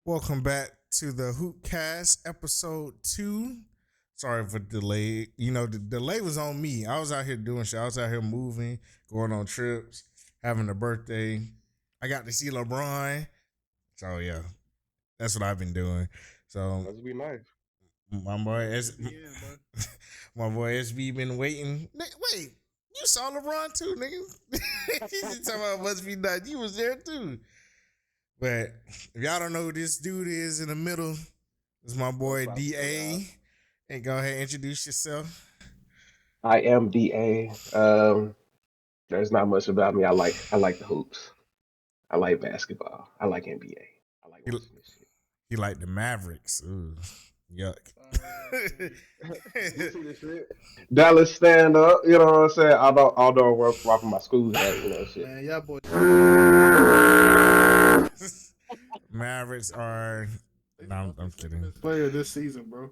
Welcome back to the Hoopcast episode 2. Sorry for the delay. The delay was on me. I was out here doing shit. I was out here moving, going on trips, having a birthday. I got to see LeBron. So yeah, that's what I've been doing. So That's be nice. my boy S Yeah, bro. my boy SB been waiting. Wait, you saw LeBron too, nigga? He's talking about must be nice. You was there too. But if y'all don't know who this dude is in the middle, it's my boy What's up, y'all? DA. And go ahead and introduce yourself. I am DA. There's not much about me. I like the hoops. I like basketball. I like NBA. I like He, watching this he like the Mavericks. Ooh, yuck. shit. You see this shit? Dallas stand up. You know what I'm saying? Although I work from my school hat. Shit. Man, y'all boys. Mavericks are. No, I'm kidding. Best player this season, bro.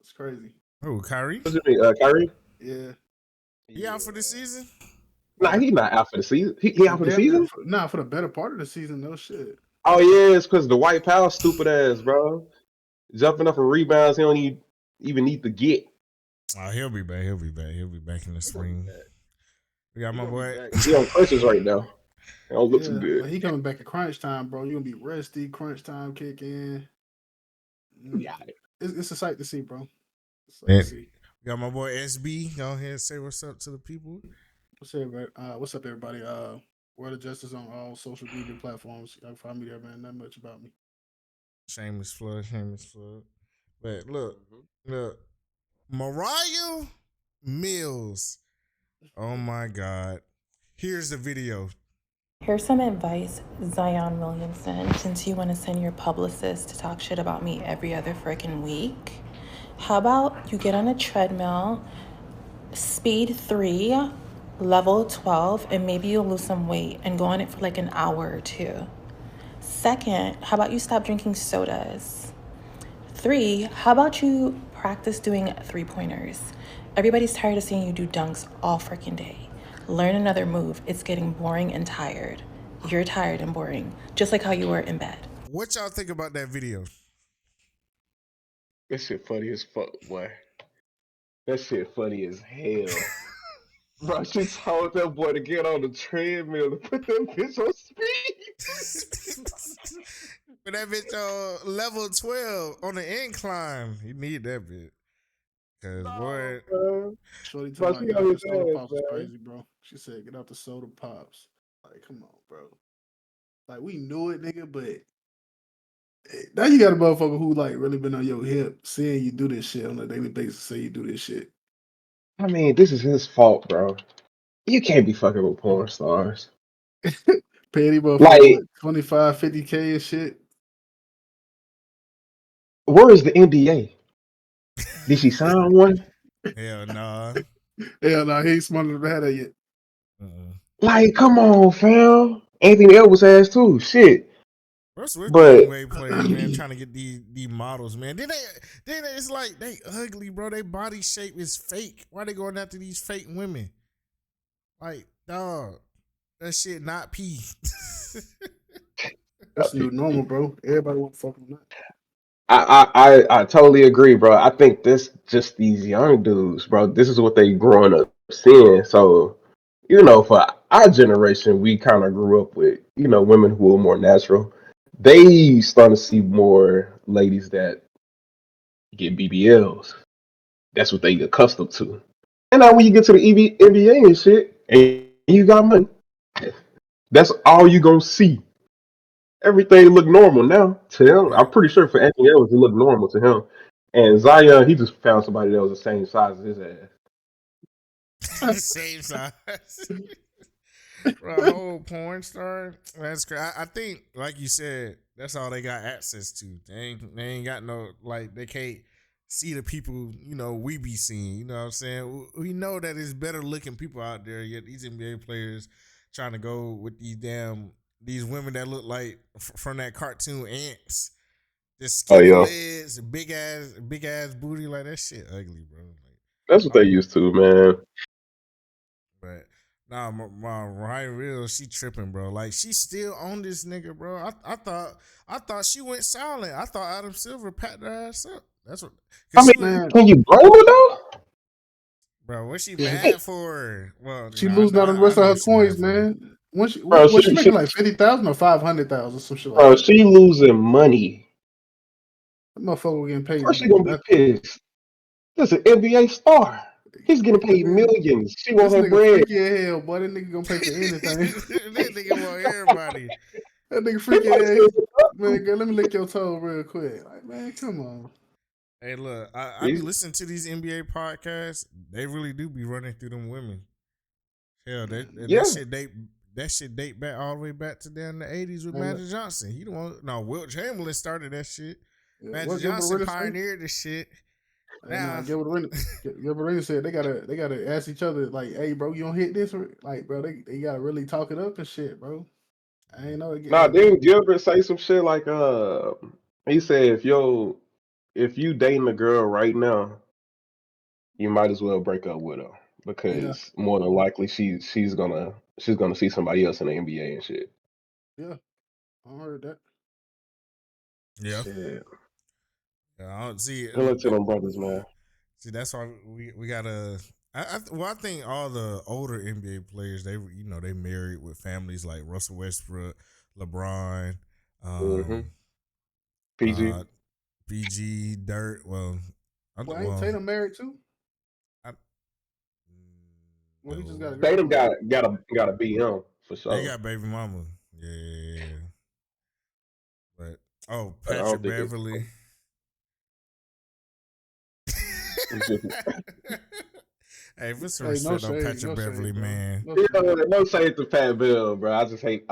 It's crazy. Oh, Kyrie? What's it mean, Kyrie? Yeah. He out for the season? Nah, he's not out for the season. He out for the season? For the better part of the season, no shit. Oh yeah, it's because the White Power stupid ass, bro. Jumping up for rebounds, he don't even need to get. Oh, he'll be back. He'll be back. He'll be back in the spring. We got my boy. He on crutches right now. It don't look too Yeah, good. but he coming back at crunch time, bro. You gonna be rusty. Crunch time kick in. Yeah. It's a sight to see, bro. It's a sight Yeah. to see. We got my boy SB. Go ahead and say what's up to the people. What's up, everybody? Word of Justice on all social media platforms. Y'all can find me there, man. Not much about me. Shameless flood, shameless flood. But look, Moriah Mills. Oh my God. Here's the video. Here's some advice, Zion Williamson, since you want to send your publicist to talk shit about me every other freaking week. How about you get on a treadmill, speed 3, level 12, and maybe you'll lose some weight and go on it for like an hour or two. Second, how about you stop drinking sodas? 3, how about you practice doing 3-pointers? Everybody's tired of seeing you do dunks all freaking day. Learn another move. It's getting boring and tired. You're tired and boring, just like how you were in bed. What y'all think about that video? That shit funny as fuck, boy. That shit funny as hell. Bro, she told that boy to get on the treadmill and put that bitch on speed. But that bitch on level 12 on the incline. You need that bitch. Cause boy, Bro. Shorty Bro, talking about she get on out the his soda ass, pops is man. crazy, bro. She said get out the soda pops. Like, come on, bro. Like, we knew it, nigga, but now you got a motherfucker who like really been on your hip, seeing you do this shit on a daily basis, say you do this shit. I mean, this is his fault, bro. You can't be fucking with porn stars. Petty motherfucker, Like, what, 25, 50K and shit? where is the NDA? Did she sign one? hell nah. Hell no, he ain't smart enough to have that yet. Uh-uh. Like, come on, fam. Anthony Edwards has too. Shit. What's with the But NBA players, man, trying to get these models, man? It's like they ugly, bro. Their body shape is fake. Why they going after these fake women? Like, dog, that shit not pee. That's the new normal, bro. Everybody want to fuck with that. I totally agree, bro. I think this just these young dudes, bro. This is what they growing up seeing. So, for our generation, we kind of grew up with, women who are more natural. They starting to see more ladies that get BBLs. That's what they get accustomed to. And now when you get to the NBA and shit, and you got money, that's all you gonna see. Everything look normal now to him. Yeah. I'm pretty sure for Anthony Edwards, it looked normal to him. And Zion, he just found somebody that was the same size as his ass. Same size. Bro, a whole porn star. That's crazy. I think, like you said, that's all they got access to. They ain't got no, like, they can't see the people, we be seeing. You know what I'm saying? We know that there's better looking people out there, yet these NBA players trying to go with these women that look like from that cartoon Ants. Just Oh skinny yeah, legs, big ass booty, like that shit ugly, bro. Like, that's what they used to, man. but Nah, my Moriah real, she tripping, bro. Like she still on this nigga, bro. I thought she went silent. I thought Adam Silver packed her ass up. That's what. I Cause mean, she was, Man, can you blame her though? bro. What she yeah, mad for? Well, she losing out on the I rest of know her what she mad coins, for. man. When she Bro, was she making like 50,000 or 500,000, some shit like bro, that. she losing money. That motherfucker getting Of paid course she money. gonna be pissed. This is an NBA star. He's getting That paid nigga, millions. She want this her nigga bread. freaky as hell, boy. That nigga gonna pay for anything. That nigga want everybody. That nigga He freaky might as still hell. Man, girl, let me lick your toe real quick. Like, man, come on. Hey, look, I be be. listening to these NBA podcasts. They really do be running through them women. Hell, Yeah. that shit date back all the way back to down the 80s with Man, look, Magic Johnson. He don't want no Wilt Chamberlain started that shit. yeah, Magic what Gilbert Johnson Arenas say? pioneered this shit. Hey, nah, Now Gilbert Arenas said they gotta ask each other like, hey, bro, you don't hit this, like, bro, they gotta really talk it up and shit, bro. I ain't know it get Nah, that deep. didn't Gilbert say some shit like he said if you dating a girl right now, you might as well break up with her Yeah, because more than likely she's gonna see somebody else in the NBA and shit. yeah, I heard that. yeah. Shit. Yeah, I don't see Good luck to them brothers, man. see that's why we gotta I think all the older NBA players they married with families like Russell Westbrook, LeBron, Mm-hmm. um, PG. uh, PG, Dirt. Well, ain't Well, Tatum married too? I, Well, he just got a no, Tatum girlfriend. gotta beat him for they sure. got baby mama. Yeah, but But I don't Patrick think it's Beverly. Hey, put some Hey, no respect on shade, Patrick no Beverly, shade, bro. man. No you shade. know, no shade to Pat Bill, bro. I just hate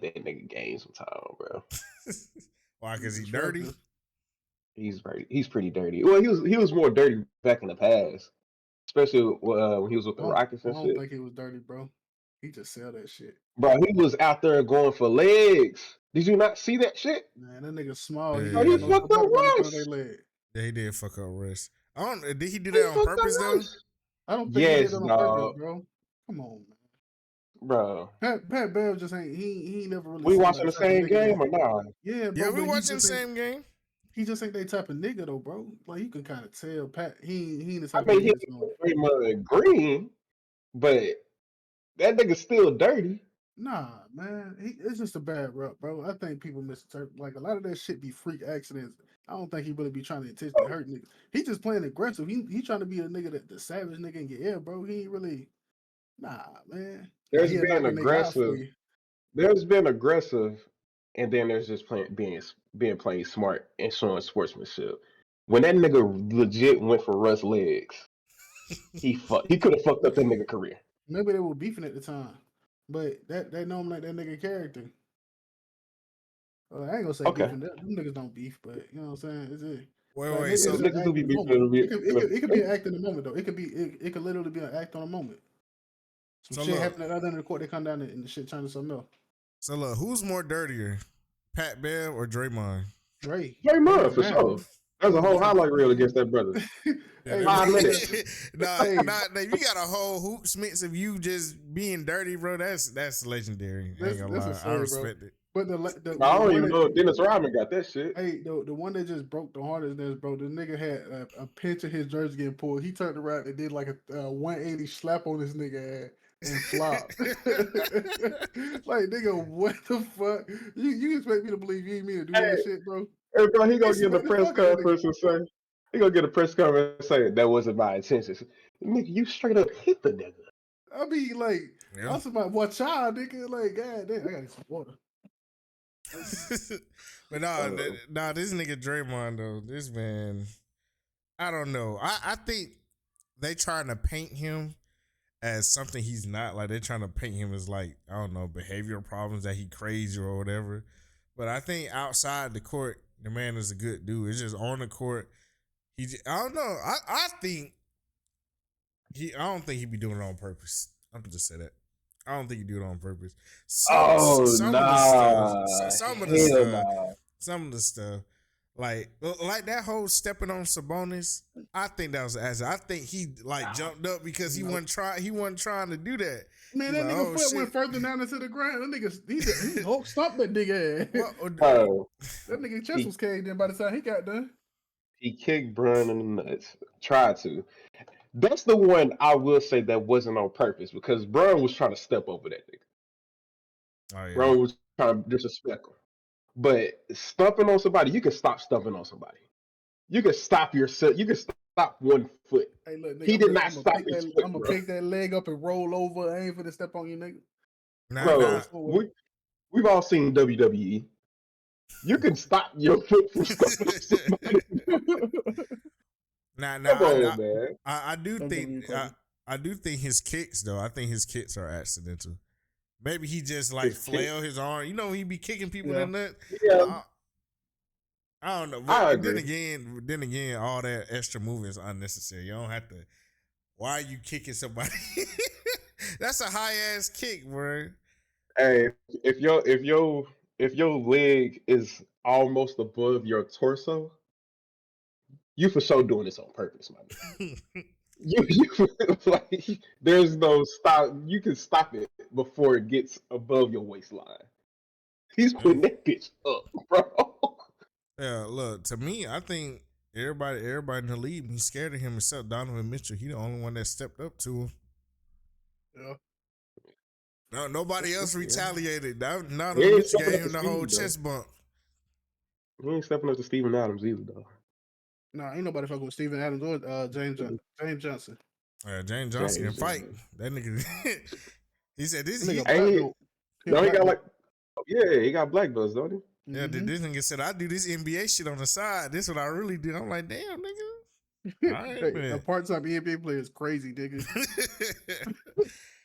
that nigga game sometimes, bro. Why? He's Cause he dirty. disruptive. He's pretty dirty. Well, he was more dirty back in the past, especially when he was with the Rockets I and don't shit. think he was dirty, bro. He just sell that shit. Bro, he was out there going for legs. Did you not see that shit? Man, that nigga small. He Bro, ain't he got no Yeah, fucked up nobody running through their Russ. leg. yeah, he did fuck up Russ. I don't. Did he do He that on fucked up purpose though? Russ. I don't think he did Yes, that on purpose, dog, bro. Come on, man. bro. Pat Bev just ain't he ain't never really We seemed like watching the the type of same nigga that game or not? yeah, Yeah, bro, we but watching the same game. he just ain't that type of nigga though, bro. Like you can kind of tell Pat he ain't the I type of mean, nigga he that's going Draymond Green, but that nigga's still dirty. nah, man. It's just a bad rep, bro. I think people misinterpret like a lot of that shit be freak accidents. I don't think he really be trying to intentionally hurt niggas. He just playing aggressive. He trying to be a nigga that the savage nigga and get air, bro. He ain't really nah, man. Now There's he'll knock been a nigga out for aggressive. you. There's been aggressive, and then there's just being playing smart and showing sportsmanship. When that nigga legit went for Russ legs, he could have fucked up that nigga career. Maybe they were beefing at the time. But that know him like that nigga character. I ain't gonna say Okay, beefing. Them niggas don't beef, but you know what I'm saying? It's it. Like Wait. maybe So it's an niggas do act be in the beefing moment. a bit. It could be an act in the moment though. It could literally be an act on a moment. Some so shit look, happened at the other end of the court. They come down and the shit turn to something else. so look, who's more dirtier, Pat Bev or Draymond? Dre Draymond was for nasty. sure. There's a whole Yeah. highlight reel against that brother. Yeah, Hey, that, Dre was 5 minutes. hey, if you got a whole hoops mix of you just being dirty, bro, that's legendary. I ain't gonna that's lie, I absurd, bro. respect it. But I the don't one even that know if Dennis Rodman got that shit. hey the one that just broke the hardest is bro. The nigga had a pinch of his jersey getting pulled. He turned around and did like a 180 slap on this nigga ass and flopped. Like nigga, what the fuck? You expect me to believe you ain't mean to do that Hey, shit, bro? hey, bro, he They gonna get a smacked the press fuck out of that nigga. conference and say, he gonna get a press conference and say that wasn't my intention. Nigga, you straight up hit the nigga. I mean, like, Yeah. I was about watch out, nigga. Like, god damn, I gotta get some water. But this nigga Draymond though, this man, I don't know. I think they trying to paint him as something he's not. Like they're trying to paint him as like, I don't know, behavioral problems that he crazy or whatever. But I think outside the court, the man is a good dude. It's just on the court. I don't know. I don't think he be doing it on purpose. I'm gonna just say that. I don't think he do it on purpose. Oh Some of the stuff, nah, some of the hell stuff, nah. some of the stuff. Like that whole stepping on Sabonis, I think that was an accident. I think he like jumped up because he wasn't trying to do that. Man, He's that like, nigga oh foot shit. went further down into the ground. That nigga, he Hulk stomped that nigga ass. Bro, That nigga chest was caved in by the time he got done. he kicked Brun in the nuts. Tried to. That's the one I will say that wasn't on purpose because Brun was trying to step over that nigga. Oh yeah. Brun was trying to disrespect him. But stumping on somebody, you can stop stumping on somebody. You can stop yourself. You can stop one foot. Hey, look, nigga, He did not stop his foot, I'm gonna bro. pick that leg up and roll over. I ain't finna step on you, nigga. Nah. We've all seen WWE. You can stop your foot from stumping on somebody. Come on, man. I do think I do think his kicks though. I think his kicks are accidental. Maybe he just like flail his arm. You know, he be kicking people in the nut. Yeah. I don't know. I But agree. then again, all that extra movement is unnecessary. You don't have to. Why are you kicking somebody? That's a high ass kick, bro. Hey, if your leg is almost above your torso, you for sure doing this on purpose, man. you like there's no stop. You can stop it before it gets above your waistline. He's putting that bitch up, bro. Yeah, look, to me, I think everybody in the league, he's scared of him except Donovan Mitchell. He the only one that stepped up to him. Yeah. No, nobody else retaliated. Donovan He ain't Mitchell stepping gave up him to the whole speed, though. chest bump. He ain't stepping up to Steven Adams either, though. Nah, ain't nobody fucking with Steven Adams or James Johnson. James Johnson can fight. That nigga. He said this. He got like, yeah, he got black belts, don't he? Yeah, this nigga said I do this NBA shit on the side. This is what I really do. I'm like, damn, nigga. All right, man. A part-time NBA player is crazy, nigga.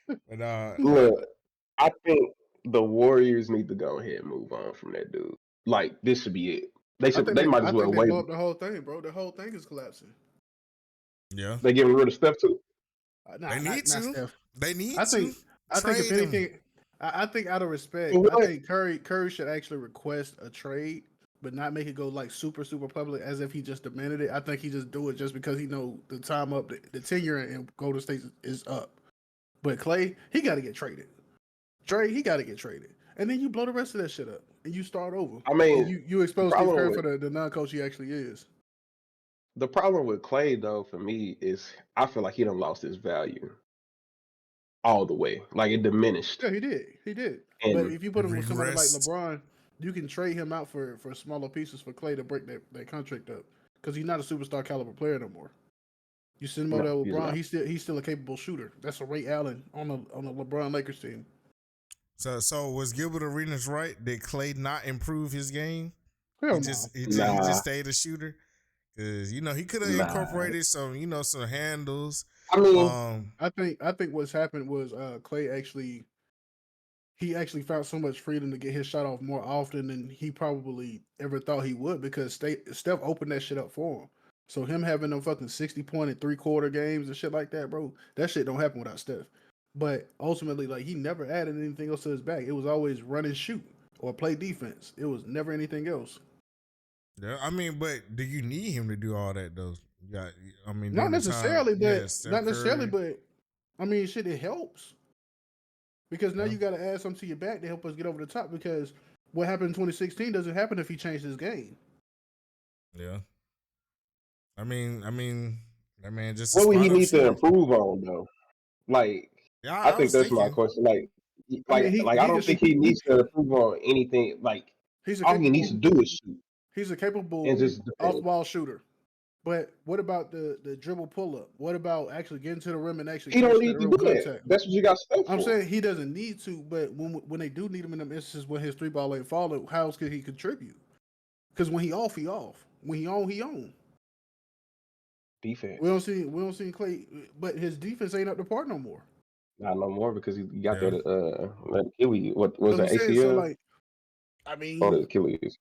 But look, I think the Warriors need to go ahead and move on from that dude. Like this should be it. They might as well wait. Blow up the whole thing, bro. The whole thing is collapsing. Yeah, they getting rid of Steph too. They need to. They need I to. I think if anything, I think out of respect, I think Curry should actually request a trade, but not make it go like super public as if he just demanded it. I think he just do it just because he know the time up, the tenure in Golden State is up. But Clay, he got to get traded. Dre, he got to get traded, and then you blow the rest of that shit up and you start over. I mean, and you expose Steve Kerr for the non-coach he actually is. The problem with Clay, though, for me, is I feel like he done lost his value all the way. Like it diminished. Yeah, he did. And but if you put him with somebody like LeBron, you can trade him out for smaller pieces for Clay to break that contract up because he's not a superstar caliber player no more. You send him over there with LeBron, he's still a capable shooter. That's a Ray Allen on the LeBron Lakers team. So was Gilbert Arenas right? Did Clay not improve his game? Hell he just stayed a shooter. Cause he could have incorporated some handles. I mean, I think what's happened was Clay actually found so much freedom to get his shot off more often than he probably ever thought he would because Steph opened that shit up for him. So him having them fucking 60-point and 3/4 games and shit like that, bro, that shit don't happen without Steph. But ultimately, like he never added anything else to his bag. It was always run and shoot or play defense. It was never anything else. Yeah, I mean, but do you need him to do all that though? Not necessarily, but I mean, shit, it helps because now you got to add something to your back to help us get over the top. Because what happened in 2016 doesn't happen if he changed his game. Yeah, I mean, that man just. What would he need to improve on though? Like, yeah, I think that's my question. I don't think he needs to improve on anything. Like, all he needs to do is shoot. He's a capable off-ball shooter. But what about the dribble pull-up? What about actually getting to the rim and actually? He don't need to do that. That's what you got Steph for. I'm saying he doesn't need to, but when they do need him in them instances when his three ball ain't falling, how else could he contribute? Because when he off, he off. When he on, he on. Defense. We don't see Clay, but his defense ain't up to par no more. Not no more because he got that Achilles. What was that ACL? So like, I mean, Achilles.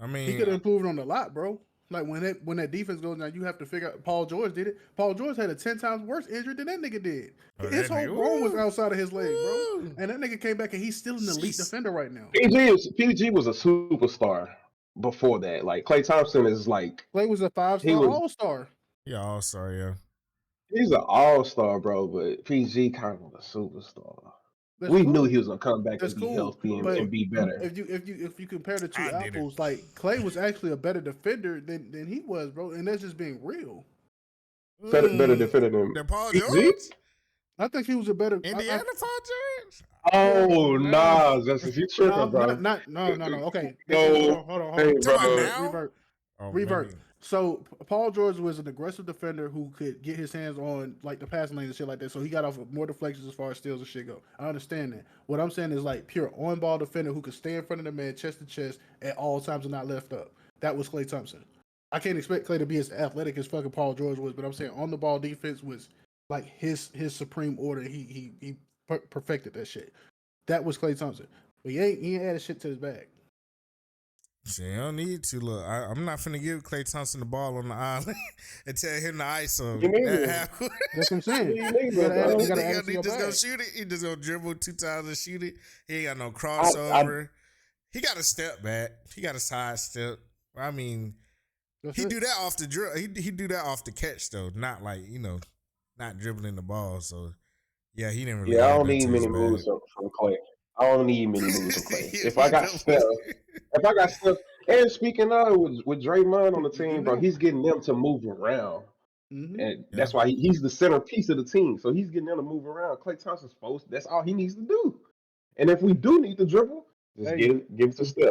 I mean, he could have improved on a lot, bro. Like when that defense goes down, you have to figure out. Paul George did it. Paul George had a 10 times worse injury than that nigga did. His whole bone was outside of his leg, bro. And that nigga came back and he's still an elite defender right now. PG was a superstar before that. Like Klay Thompson is like Clay was a he 5-star was All-Star. Yeah, all sorry, yeah. he's an all-star, bro, but PG kind of a superstar. That's We knew cool. he was gonna come back That's and be cool. healthy But and be better. if you compare the two I did it. apples, like Clay was actually a better defender than he was, bro, and that's just being real. Better defender than The Paul PG. George? I think he was a better. Indiana Paul George? Oh Nah. nah, Justice, you No, tripping, bro? no. Okay, No, hold hey, on. Talking about bro. now? Oh, Revert. maybe. So Paul George was an aggressive defender who could get his hands on like the passing lane and shit like that. So he got off of more deflections as far as steals and shit go. I understand that. What I'm saying is like pure on ball defender who could stay in front of the man chest to chest at all times and not lift up. That was Klay Thompson. I can't expect Klay to be as athletic as fucking Paul George was, but I'm saying on the ball defense was like his supreme order. He perfected that shit. That was Klay Thompson. But he ain't added shit to his bag. Shit, you don't need to. Look, I'm not finna give Klay Thompson the ball on the island and tell him to ISO. You neither. That's what I'm saying. You You neither, gotta add, bro. you gotta add it to He your just gonna bag. shoot it. He just gonna dribble 2 times and shoot it. He ain't got no crossover. He got to step back. He got a side step. I mean, That's he it. do that off the drill. He do that off the catch though, not like not dribbling the ball. So yeah, he didn't really. Yeah, I add don't that need to his many moves bag. from Clay. I don't need many moves from Clay. Yeah, If I got Steph, and speaking of with Draymond on the You team, bro, know. he's getting them to move around, Mm-hmm. and Yeah. that's why he's the centerpiece of the team. So he's getting them to move around. Clay Thompson's supposed. That's all he needs to do. And if we do need to dribble, just Hey, give it to Steph.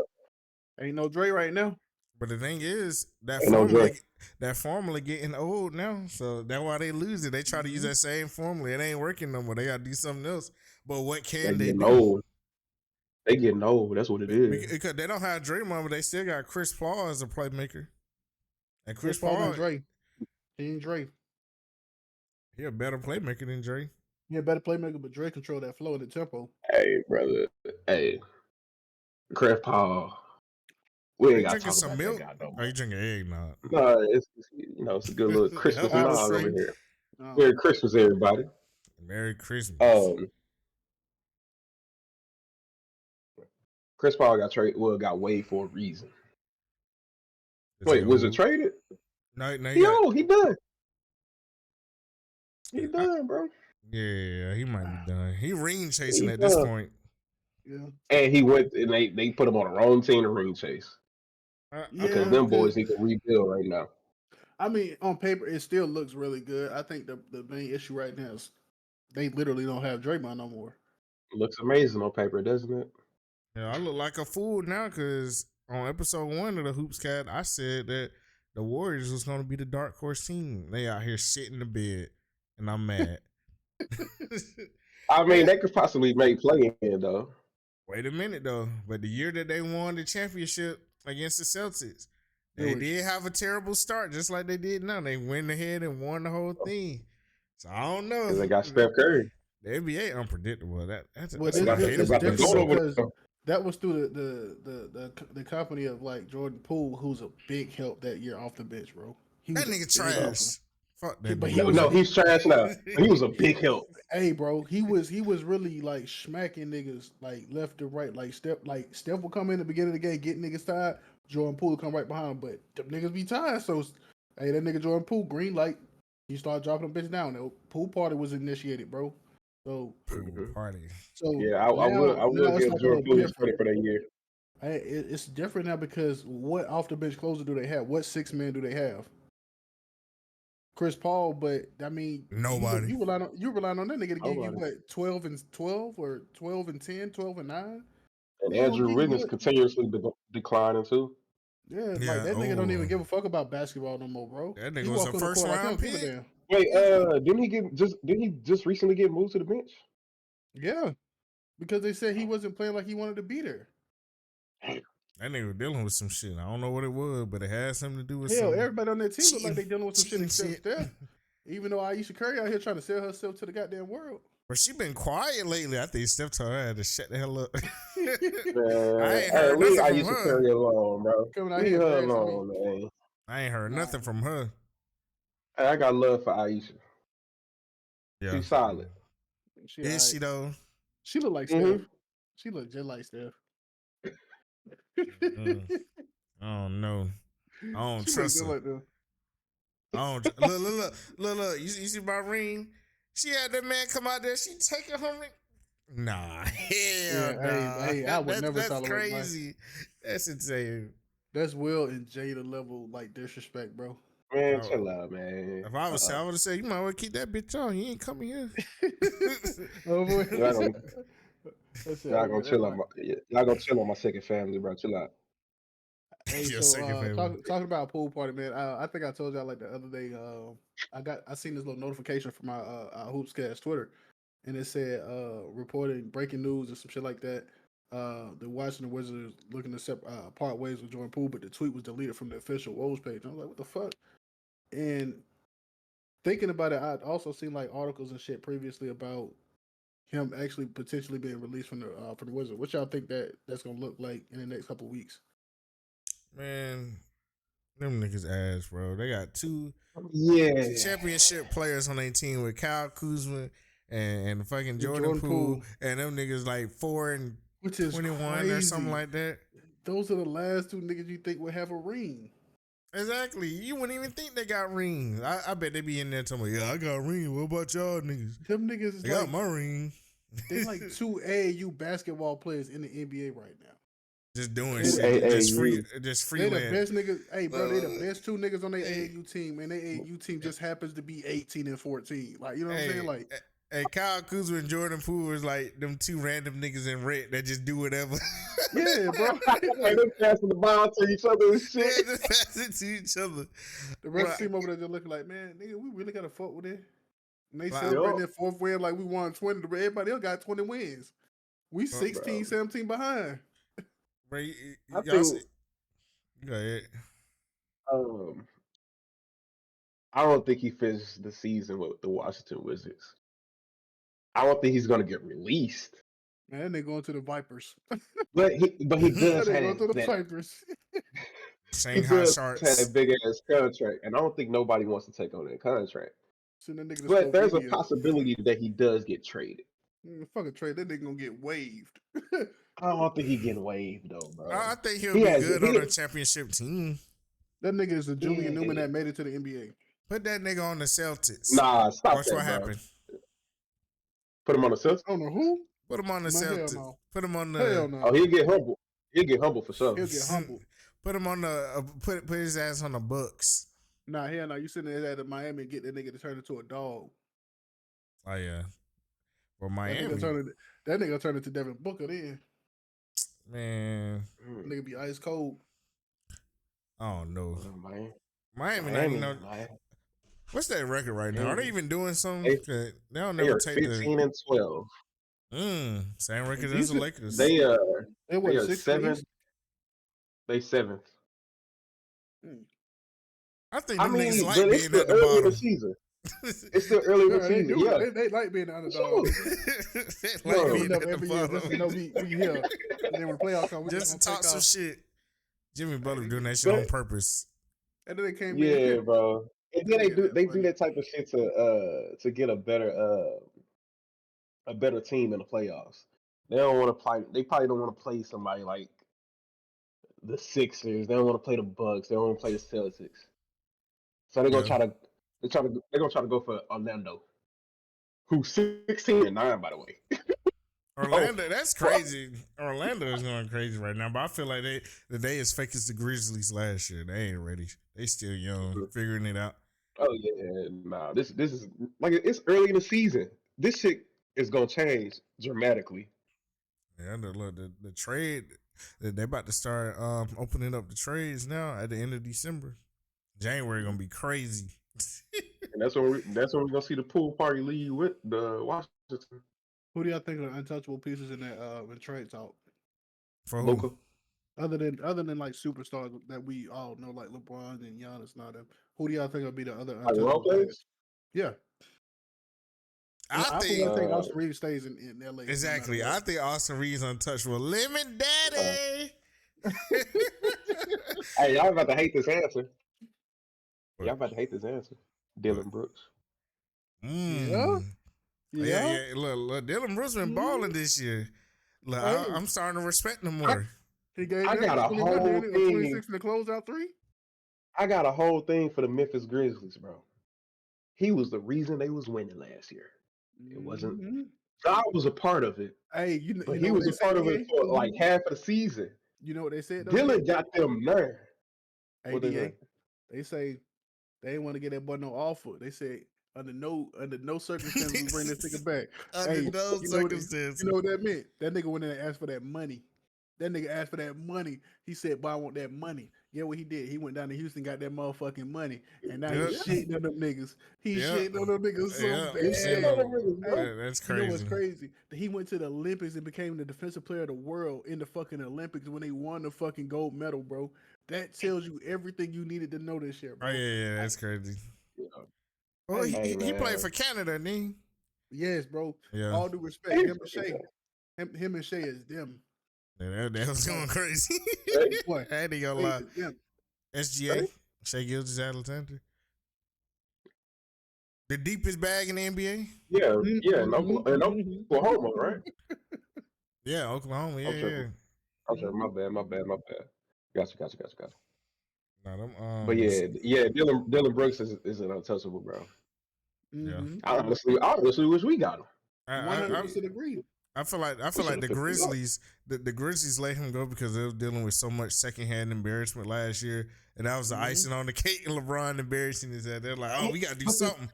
ain't no Dre right now. But the thing is, that Ain't no formula getting old now. So that's why they lose it. They try to use that same formula. It ain't working no more. They gotta do something else. But what They can they getting do? old. They getting old. That's what it is. Because they don't have Draymond, but they still got Chris Paul as a playmaker. And Chris Chris Paul Paul, and Dre. He ain't Dre. he a better playmaker than Dre. He a better playmaker, but Dre control that flow and the tempo. Hey, brother. Hey, Chris Paul. We Are ain't you got to drinking talk some about that milk? guy no Are more. you drinking eggnog? No, it's a good little Christmas I nog was over saying, here. Oh. Merry Christmas, everybody. Merry Christmas. Chris Paul got waived for a reason. Is Wait, he was it old? traded? No, He old. He done. He Yeah. done, bro. Yeah, he might be done. He ring chasing He at this done. point. Yeah. And he went and they put him on the wrong team to ring chase. Because them boys need to rebuild right now. I mean, on paper, it still looks really good. I think the main issue right now is they literally don't have Draymond no more. Looks amazing on paper, doesn't it? Yeah, I look like a fool now because on episode 1 of the Hoopscast, I said that the Warriors was going to be the dark horse team. They out here shit in the bed, and I'm mad. I mean, they could possibly make play in though. Wait a minute though, but the year that they won the championship against the Celtics, they did have a terrible start, just like they did now. They went ahead and won the whole thing. So I don't know. Because they got Steph Curry. The NBA unpredictable. That's Well, a it's about to different go over because them. that was through the company of like Jordan Poole, who's a big help that year off the bench, bro. He was that nigga a big help. trash. Fuck that But nigga. he was No, he's trash now. He was a big help. Hey, bro, he was really like smacking niggas like left and right. Like Steph will come in the beginning of the game, get niggas tired. Jordan Poole will come right behind, but them niggas be tired. So hey, that nigga Jordan Poole, green light. He started dropping them bitch down. The pool party was initiated, bro. So party. So yeah, I will it's give like Jordan a Poole little credit for that year. Hey, it's different now because what off the bench closer do they have? What 6 men do they have? Chris Paul, but I mean nobody. You rely on that nigga to give you Nobody. what 12 and 12 or 12 and 10, 12 and 9. And He don't Andrew give you Wiggins what- continuously declining too. Yeah, like that nigga don't even give a fuck about basketball no more, bro. That nigga He was walk a on the first court like he round don't give a pick. damn. Wait, didn't he just recently get moved to the bench? Yeah, because they said he wasn't playing like he wanted to be there. That nigga was dealing with some shit. I don't know what it was, but it had something to do with Hell, some everybody on that team look like they dealing with some shit cheating except Steph. Even though Aisha Curry out here trying to sell herself to the goddamn world. But she been quiet lately. I think Steph told her to shut the hell up. Man, I ain't heard leave nothing Aisha from her. Curry alone, bro. Coming out Leave here her embarrassing alone, man. I ain't heard nothing from her. Hey, I got love for Aisha. Yeah. She's solid. Is she though? She look like Steph. She look just like Steph. I don't know. I don't She look trust good her. like that. I don't look. You see my ring? She had that man come out there. She taking her ring. Nah, hell nah. Hey, I would never That's tolerate crazy. That's insane. That's Will and Jada level like disrespect, bro. Man, Oh, chill out, man. if I was, I would have said, you might well keep that bitch on. He ain't coming here. Oh boy. Y'all gonna, That's it. y'all Okay, gonna that's chill on fine. y'all gonna chill on my second family, bro. Chill out. Hey, Your so second family. talking about pool party, man. I think I told y'all like the other day. I seen this little notification from our Hoopscast Twitter, and it said reporting breaking news or some shit like that. The Washington Wizards looking to part ways with Jordan Poole, but the tweet was deleted from the official Woj page. I was like, what the fuck? And thinking about it, I'd also seen like articles and shit previously about him actually potentially being released from the Wizards. What y'all think that's gonna look like in the next couple of weeks? Man, them niggas ass, bro. They got two Yeah. championship players on their team with Kyle Kuzma and fucking Jordan Poole, and them niggas like 4 and which is 21 crazy. or something like that. Those are the last two niggas you think would have a ring. Exactly. You wouldn't even think they got rings. I bet they be in there telling me, yeah, I got a ring. What about y'all niggas? Them niggas is They got my ring. They like two AAU basketball players in the NBA right now. Just doing They shit. the- Just free They the land. best niggas. Hey, bro, they the best two niggas on their AAU team, and their AAU team just happens to be 18 and 14. Like, you know what I'm saying? Like, hey, Kyle Kuzma and Jordan Poole is like them two random niggas in red that just do whatever. yeah, bro. Like they passing the ball to each other and shit. Yeah, just pass it to each other. The rest of the team over there just looking like, man, nigga, we really gotta fuck with it. And they Wow. celebrating their fourth win like we won 20. Everybody else got 20 wins. We 16, 17 behind. Bro, I y'all think, go ahead. I don't think he finished the season with the Washington Wizards. I don't think he's gonna get released. Man, they going to the Vipers. But he does they have going to the that. Vipers. He Shanghai does Sharks. have a big ass contract, and I don't think nobody wants to take on that contract. Send that nigga to But there's a Slovenia. possibility that he does get traded. Fuck a trade. That nigga gonna get waived. I don't think he getting waived though, bro. I think he'll be good on a championship team. That nigga is the Julian Newman that made it to the NBA. Put that nigga on the Celtics. Nah, stop Watch that, what bro. happened. Put him on the Celtics. I don't know who. Put him on the Celtics. Hell no. Put him on the. Hell no. Oh, he'll get humble. He'll get humble for sure. He'll get humble. Put him on the. Put his ass on the Bucks. Nah, hell no. You sitting there at Miami and get that nigga to turn into a dog. Oh yeah. Well, Miami. That nigga turn into Devin Booker then. Man. That nigga be ice cold. I don't know. Miami. What's that record right now? Are they even doing something? They don't They never are take 15 and 12. Same record as the Lakers. They are 7th. They 7th. I think them niggas like but being it's still at the early bottom. in the season. It's still early in the season. Yeah, they like being the underdog. They like being at the bottom. Just to know we here. And then when the playoffs come, we just to talk some shit. Jimmy Butler doing that shit on purpose. And then they came in. in. Yeah, bro. And then they do that type of shit to get a better team in the playoffs. They don't want to play. They probably don't want to play somebody like the Sixers. They don't want to play the Bucks. They don't want to play the Celtics. So they're gonna try to. They're gonna try to go for Orlando, who's 16 and 9, by the way. Orlando, that's crazy. Orlando is going crazy right now, but I feel like they as fake as the Grizzlies last year. They ain't ready. They still young, figuring it out. Oh yeah, nah. This is like it's early in the season. This shit is gonna change dramatically. Yeah, the trade they about to start opening up the trades now at the end of December. January gonna be crazy. And that's when we're gonna see the pool party lead with the Washington. Who do y'all think are untouchable pieces in that in trade talk? For who? Luka. Other than like superstars that we all know, like LeBron and Giannis, not them. Who do y'all think will be the other untouchable players? Yeah. I think Austin Reeves stays in LA. Exactly. I think Austin Reeves untouchable. Lemon Daddy. Hey, y'all about to hate this answer. Y'all about to hate this answer. Dylan Brooks. Yeah. Look, Dylan Brooks been balling this year. Look, I'm starting to respect him more. He gave I that got a much when he won, whole didn't he? A thing. 26 in the closeout 3. I got a whole thing for the Memphis Grizzlies, bro. He was the reason they was winning last year. It wasn't. Mm-hmm. God was a part of it, Hey, but you he know what was they a say, part of it DA? for like half of the season. You know what they said though, DA? Dylan got them there. Hey, What they DA. say? They say they ain't want to get that boy no offer. They said under no circumstances we bring this nigga back. Under Hey, no you circumstances. know what that meant? That nigga went in and asked for that money. That nigga asked for that money. He said, "Boy, I want that money." Yeah, what he did? He went down to Houston, got that motherfucking money, and now Yep. he's shitting on them niggas. He's Yep. shitting on them niggas so Yeah, He bad. shit on them niggas, bro. Hey, that's you know what's crazy. crazy? That he went to the Olympics and became the defensive player of the world in the fucking Olympics when they won the fucking gold medal, bro. That tells you everything you needed to know this year, Oh bro. yeah, that's crazy. Yeah. Well, Hey, he played man. for Canada, didn't he? Yes, bro. Yeah. All due respect, Hey, him and Shay, him and Shay is them. That was going crazy. hey, Boy, I ain't gonna Shay lie. is them. SGA, Shea Gilgeous-Alexander, the deepest bag in the NBA. yeah, yeah, in Mhm. Oklahoma, right? Yeah, Oklahoma. I'm Yeah, tripping. yeah. I'm tripping. My bad. Gotcha. No, them But yeah, Dylan Brooks is an untouchable, bro. yeah. I honestly wish we got him. I, I, 100% agree. I feel like We should the have picked him up. Grizzlies the Grizzlies let him go because they were dealing with so much secondhand embarrassment last year, and that was the icing on the cake. LeBron embarrassing his head. They're like, oh, we gotta do something.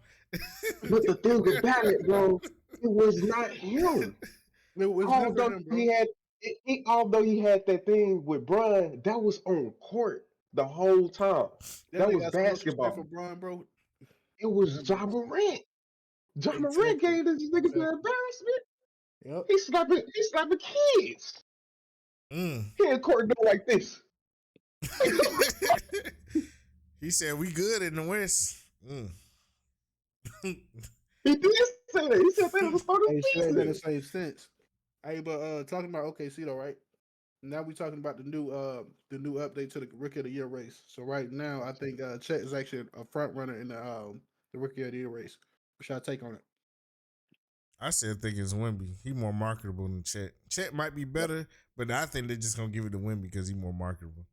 But the thing about it, bro, it was not him. It was never Although him, bro. although he had that thing with Bron, that was on court the whole time. That That nigga was got so much respect for basketball. Bron, bro. It was Ja Morant. Ja Morant Exactly. gave this nigga the Exactly. embarrassment. Yep. He slapping kids. Mm. He in court doing like this. He said we good in the West. Mm. He did say that. He said that at the start of Hey, the shit ain't been the season. same since. Hey, but talking about OKC though, right? Now we talking about the new update to the Rookie of the Year race. So right now, I think Chet is actually a front runner in the Rookie of the Year race. What's your take on it? I still think it's Wemby. He more marketable than Chet. Chet might be better, but I think they're just gonna give it to Wemby because he's more marketable.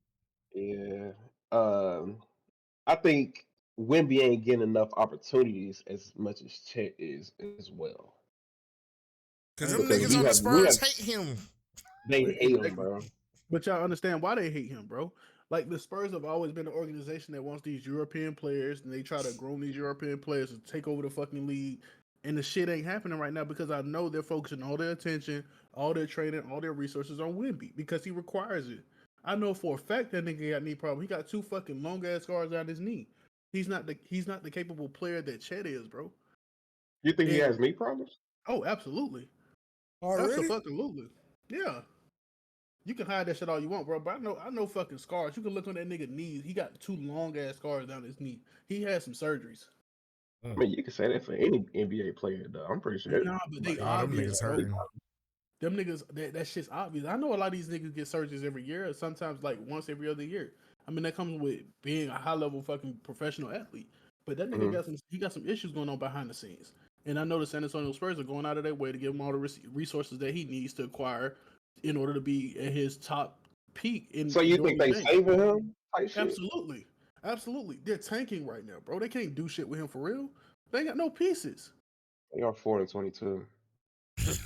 Yeah. I think Wemby ain't getting enough opportunities as much as Chet is as well. Because them Because niggas on the we Spurs have hate him. they hate him, Exactly. bro. But y'all understand why they hate him, bro. Like the Spurs have always been an organization that wants these European players, and they try to groom these European players to take over the fucking league. And the shit ain't happening right now because I know they're focusing all their attention, all their training, all their resources on Wemby because he requires it. I know for a fact that nigga got knee problem. He got 2 fucking long ass scars down his knee. He's not the capable player that Chet is, bro. You think he And has knee problems? oh, absolutely, Already? absolutely, yeah. You can hide that shit all you want, bro. But I know fucking scars. You can look on that nigga knees. He got 2 long ass scars down his knee. He had some surgeries. I mean, you can say that for any NBA player, though. I'm pretty sure. Nah, but they Like, Oh, them obvious, niggas bro. hurting. Them niggas, that shit's obvious. I know a lot of these niggas get surgeries every year, or sometimes like once every other year. I mean, that comes with being a high level fucking professional athlete. But that nigga got some issues going on behind the scenes. And I know the San Antonio Spurs are going out of their way to give him all the resources that he needs to acquire in order to be at his top peak in so you doing think the they thing. saving him? Type shit. Absolutely. Absolutely. They're tanking right now, bro. They can't do shit with him for real. They ain't got no pieces. They are 4-22. That's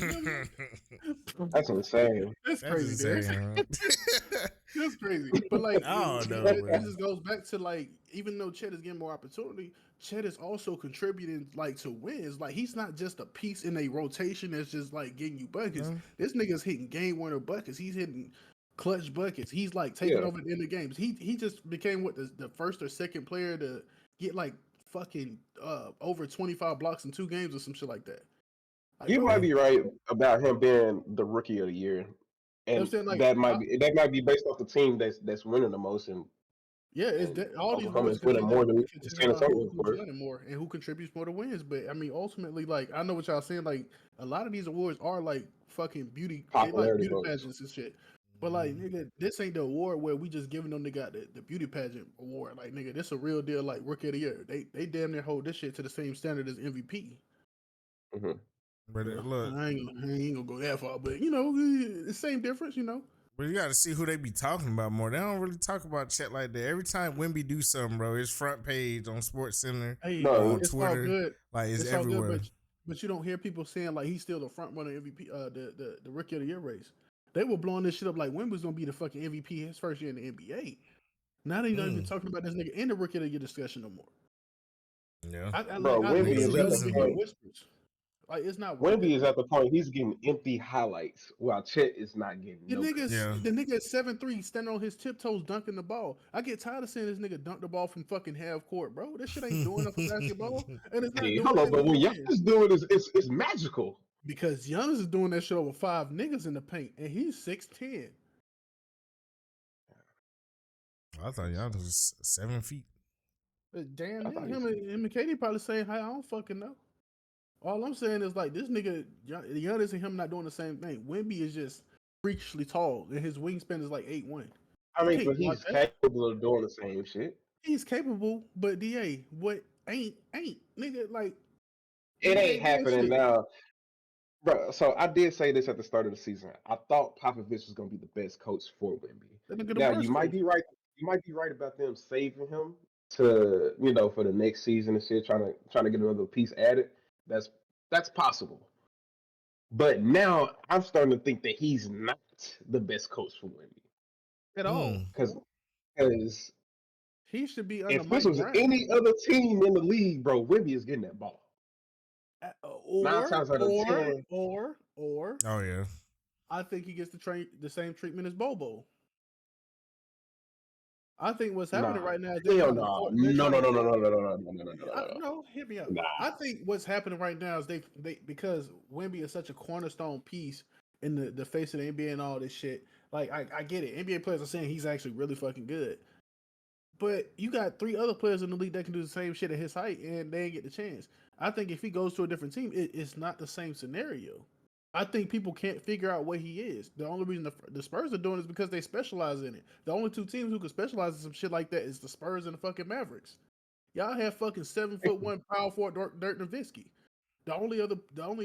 That's insane. That's crazy, dude. insane, huh? That's crazy. But like, I don't know, it man. just goes back to like, even though Chet is getting more opportunity, Chet is also contributing like to wins. Like he's not just a piece in a rotation that's just like getting you buckets. This nigga's hitting game winner buckets. He's hitting clutch buckets. He's like taking over the end of games. He just became what the first or second player to get like fucking over 25 blocks in 2 games or some shit like that. Like, You bro, might be right about him being the rookie of the year, and saying, like, that might be based off the team that's winning the most. And yeah, all these Oklahoma awards is winning more than contingent San on Antonio, of who's course. winning more and who contributes more to wins. But I mean, ultimately, like I know what y'all saying. Like a lot of these awards are like fucking beauty, they like Popularity beauty votes. pageants and shit. But like, nigga, this ain't the award where we just giving them the beauty pageant award. Like, nigga, this a real deal. Like rookie of the year, they damn near hold this shit to the same standard as MVP. Mm-hmm. But Well, look, I ain't gonna go that far, but you know, the same difference. You know, But you got to see who they be talking about more. They don't really talk about Chet like that. Every time Wemby do something, bro, it's front page on Sports Center, Hey, No, on it's all Twitter, good. like it's All good, everywhere. but you don't hear people saying like he's still the front runner MVP, the rookie of the year race. They were blowing this shit up like Wemby's gonna be the fucking MVP his first year in the NBA. Now they not even talking about this nigga in the rookie of the year discussion no more. Yeah, bro, I Wemby niggas is at literally the been hearing losing. point. whispers. Like it's not worth it, Wemby is bro. at the point he's getting empty highlights while Chet is not getting no credit. Yeah. The nigga at 7'3" standing on his tiptoes dunking the ball. I get tired of seeing this nigga dunk the ball from fucking half court, bro. This shit ain't doing enough for basketball, and it's not Hey, doing hold on, shit but on when y'all defense. is doing it, it's magical. Because Giannis is doing that shit over 5 niggas in the paint, and he's 6'10". I thought y'all was 7 feet. Damn I nigga, thought he him and Katie probably saying, "Hey, I don't fucking know." All I'm saying is like this nigga, Giannis and him not doing the same thing. Wemby is just freakishly tall, and his wingspan is like 8'1". I You mean, can't but block he's that. capable of doing the same shit. He's capable, but Da, what ain't nigga like It nigga ain't ain't doing happening shit. now, bro. So I did say this at the start of the season. I thought Popovich was gonna be the best coach for Wemby. That nigga the Now you worst might coach. be right. You might be right about them saving him to for the next season and shit, trying to get another piece added. That's possible. But now I'm starting to think that he's not the best coach for Wemby At all. because He should be under if this Mike was Brown. any other team in the league, bro, Wemby is getting that ball. Nine Or times out of or 10, or or Oh yeah. I think he gets the same treatment as Bobo. I think what's happening nah, right now is they're hell trying to no, they're no, trying no, to no, no, force. no, no, no, no, no, no, no, no, no, No, hear me out. nah. I think what's happening right now is they because Wemby is such a cornerstone piece in the face of the NBA and all this shit. Like I get it. NBA players are saying he's actually really fucking good. But you got 3 other players in the league that can do the same shit at his height, and they ain't get the chance. I think if he goes to a different team, it's not the same scenario. I think people can't figure out what he is. The only reason the Spurs are doing it is because they specialize in it. The only 2 teams who can specialize in some shit like that is the Spurs and the fucking Mavericks. Y'all have fucking 7'1" power forward Dirk Nowitzki. The only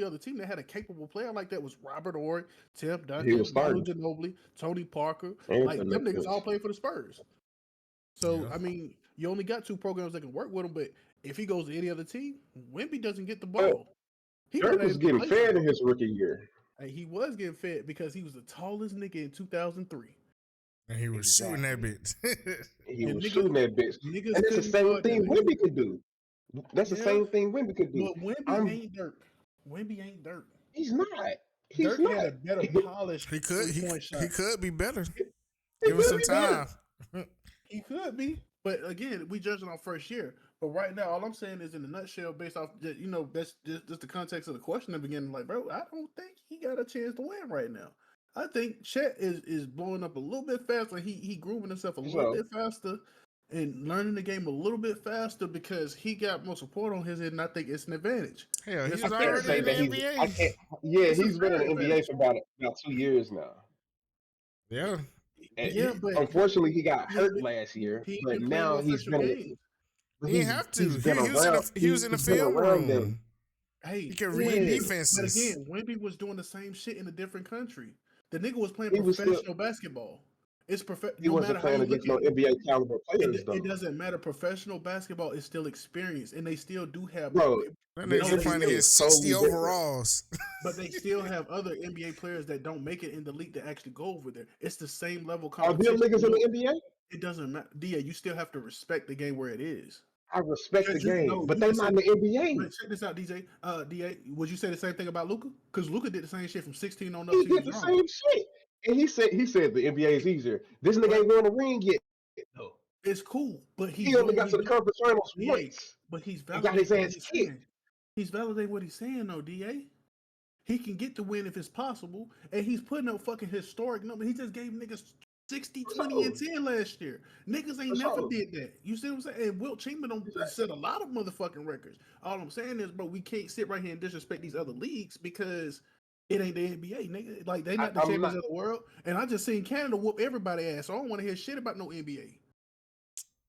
other team that had a capable player like that was Robert Ory, Tim He was Duncan, Manu starting. Ginobili, Tony Parker. Like Anything them makes niggas all sense. play for the Spurs. So Yeah. I mean, you only got 2 programs that can work with him. But if he goes to any other team, Wemby doesn't get the But ball. He might Dirk not was even get getting played for fed in long. his rookie year. And he was getting fed because he was the tallest nigga in 2003, And he was shooting that Exactly. bitch. He and was shooting that bitch, niggas and that's the couldn't same guard that thing nigga. Wemby could do. That's the Yeah, same thing Wemby could do. but Wemby I'm. ain't Dirk. Wemby ain't Dirk. He's not. He's Dirk had not. a better He polished he could 3-point he shot. could be better. Give him could some be better. time. He could be, but again, we judging on first year. But right now, all I'm saying is in a nutshell, based off that's just the context of the question at the beginning. Like, bro, I don't think he got a chance to win right now. I think Chet is blowing up a little bit faster. He grooving himself a little So bit faster and learning the game a little bit faster because he got more support on his end. And I think it's an advantage. Hell, And he it's I a was fair can't already say in that the advantage. he's. I NBA. can't. Yeah, It's a he's been in fair the NBA advantage. for about 2 years now. Yeah. And Yeah, but unfortunately, he got he hurt last year. he But been playing now more official games. He didn't have to. he's been He was in around. the he was in the He's been film around them. room. He Hey, can read Wemby, Yeah, but defenses. again, Wemby was doing the same shit in a different country. The nigga was playing he was still. professional basketball. It's He no wasn't matter how playing you look against no at it. NBA caliber players It though, doesn't matter. Professional basketball is still experience, and they still do have. bro. That The nigga No, was they playing NBA still, against is 60 totally different. overalls. but they still have other NBA players that don't make it in the league that actually go over there. It's the same level Are them competition. niggas in the NBA? It doesn't matter. Da, you still have to respect the game where it is. I respect the Because you game, know, but you they can not say, in the but NBA. check this out, DJ. Da, would you say the same thing about Luca? Because Luca did the same shit from 16 on up He till he did was the wrong. same shit, and he said the NBA is easier. This nigga But ain't won a ring yet. No, it's cool. But he only got to the conference finals DA. once But he's and got his validating what ass he's kicked. saying. He's validating what he's saying, though, DA. He can get the win if it's possible, and he's putting up fucking historic number. He just gave niggas 60, For 20, and sure, 10 last year. Niggas for ain't never sure. did that. You see what I'm saying? And Wilt Chamberlain set a lot of motherfucking records. All I'm saying is, bro, we can't sit right here and disrespect these other leagues because it ain't the NBA, nigga. Like, they not the I'm champions not. of the world. And I just seen Canada whoop everybody ass, so I don't want to hear shit about no NBA.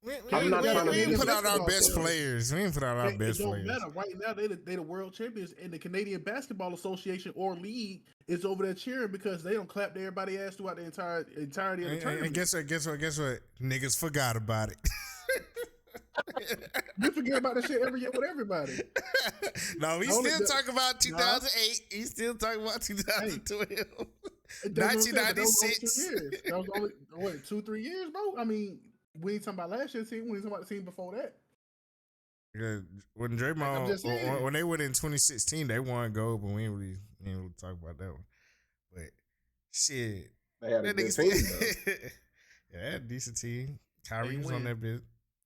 We I'm not trying to ain't Canadian put be. out our basketball best team. players. We ain't put out our It best don't players. matter. Right now, they the world champions, and the Canadian Basketball Association or league is over there cheering because they don't clap everybody ass throughout the entirety of the tournament. And guess what? Niggas forgot about it. We forget about that shit every year with everybody. No, we still talk about 2008. He's still talking about 2012. 1996. That was only, what, 2-3 years, bro? I mean, we ain't talking about last year's team. We ain't talking about the team before that. Yeah, when Draymond, when they went in 2016, they won gold, but we ain't really talk about that one. But shit, they had a good team. Yeah, they had a decent team. Kyrie was on that bit.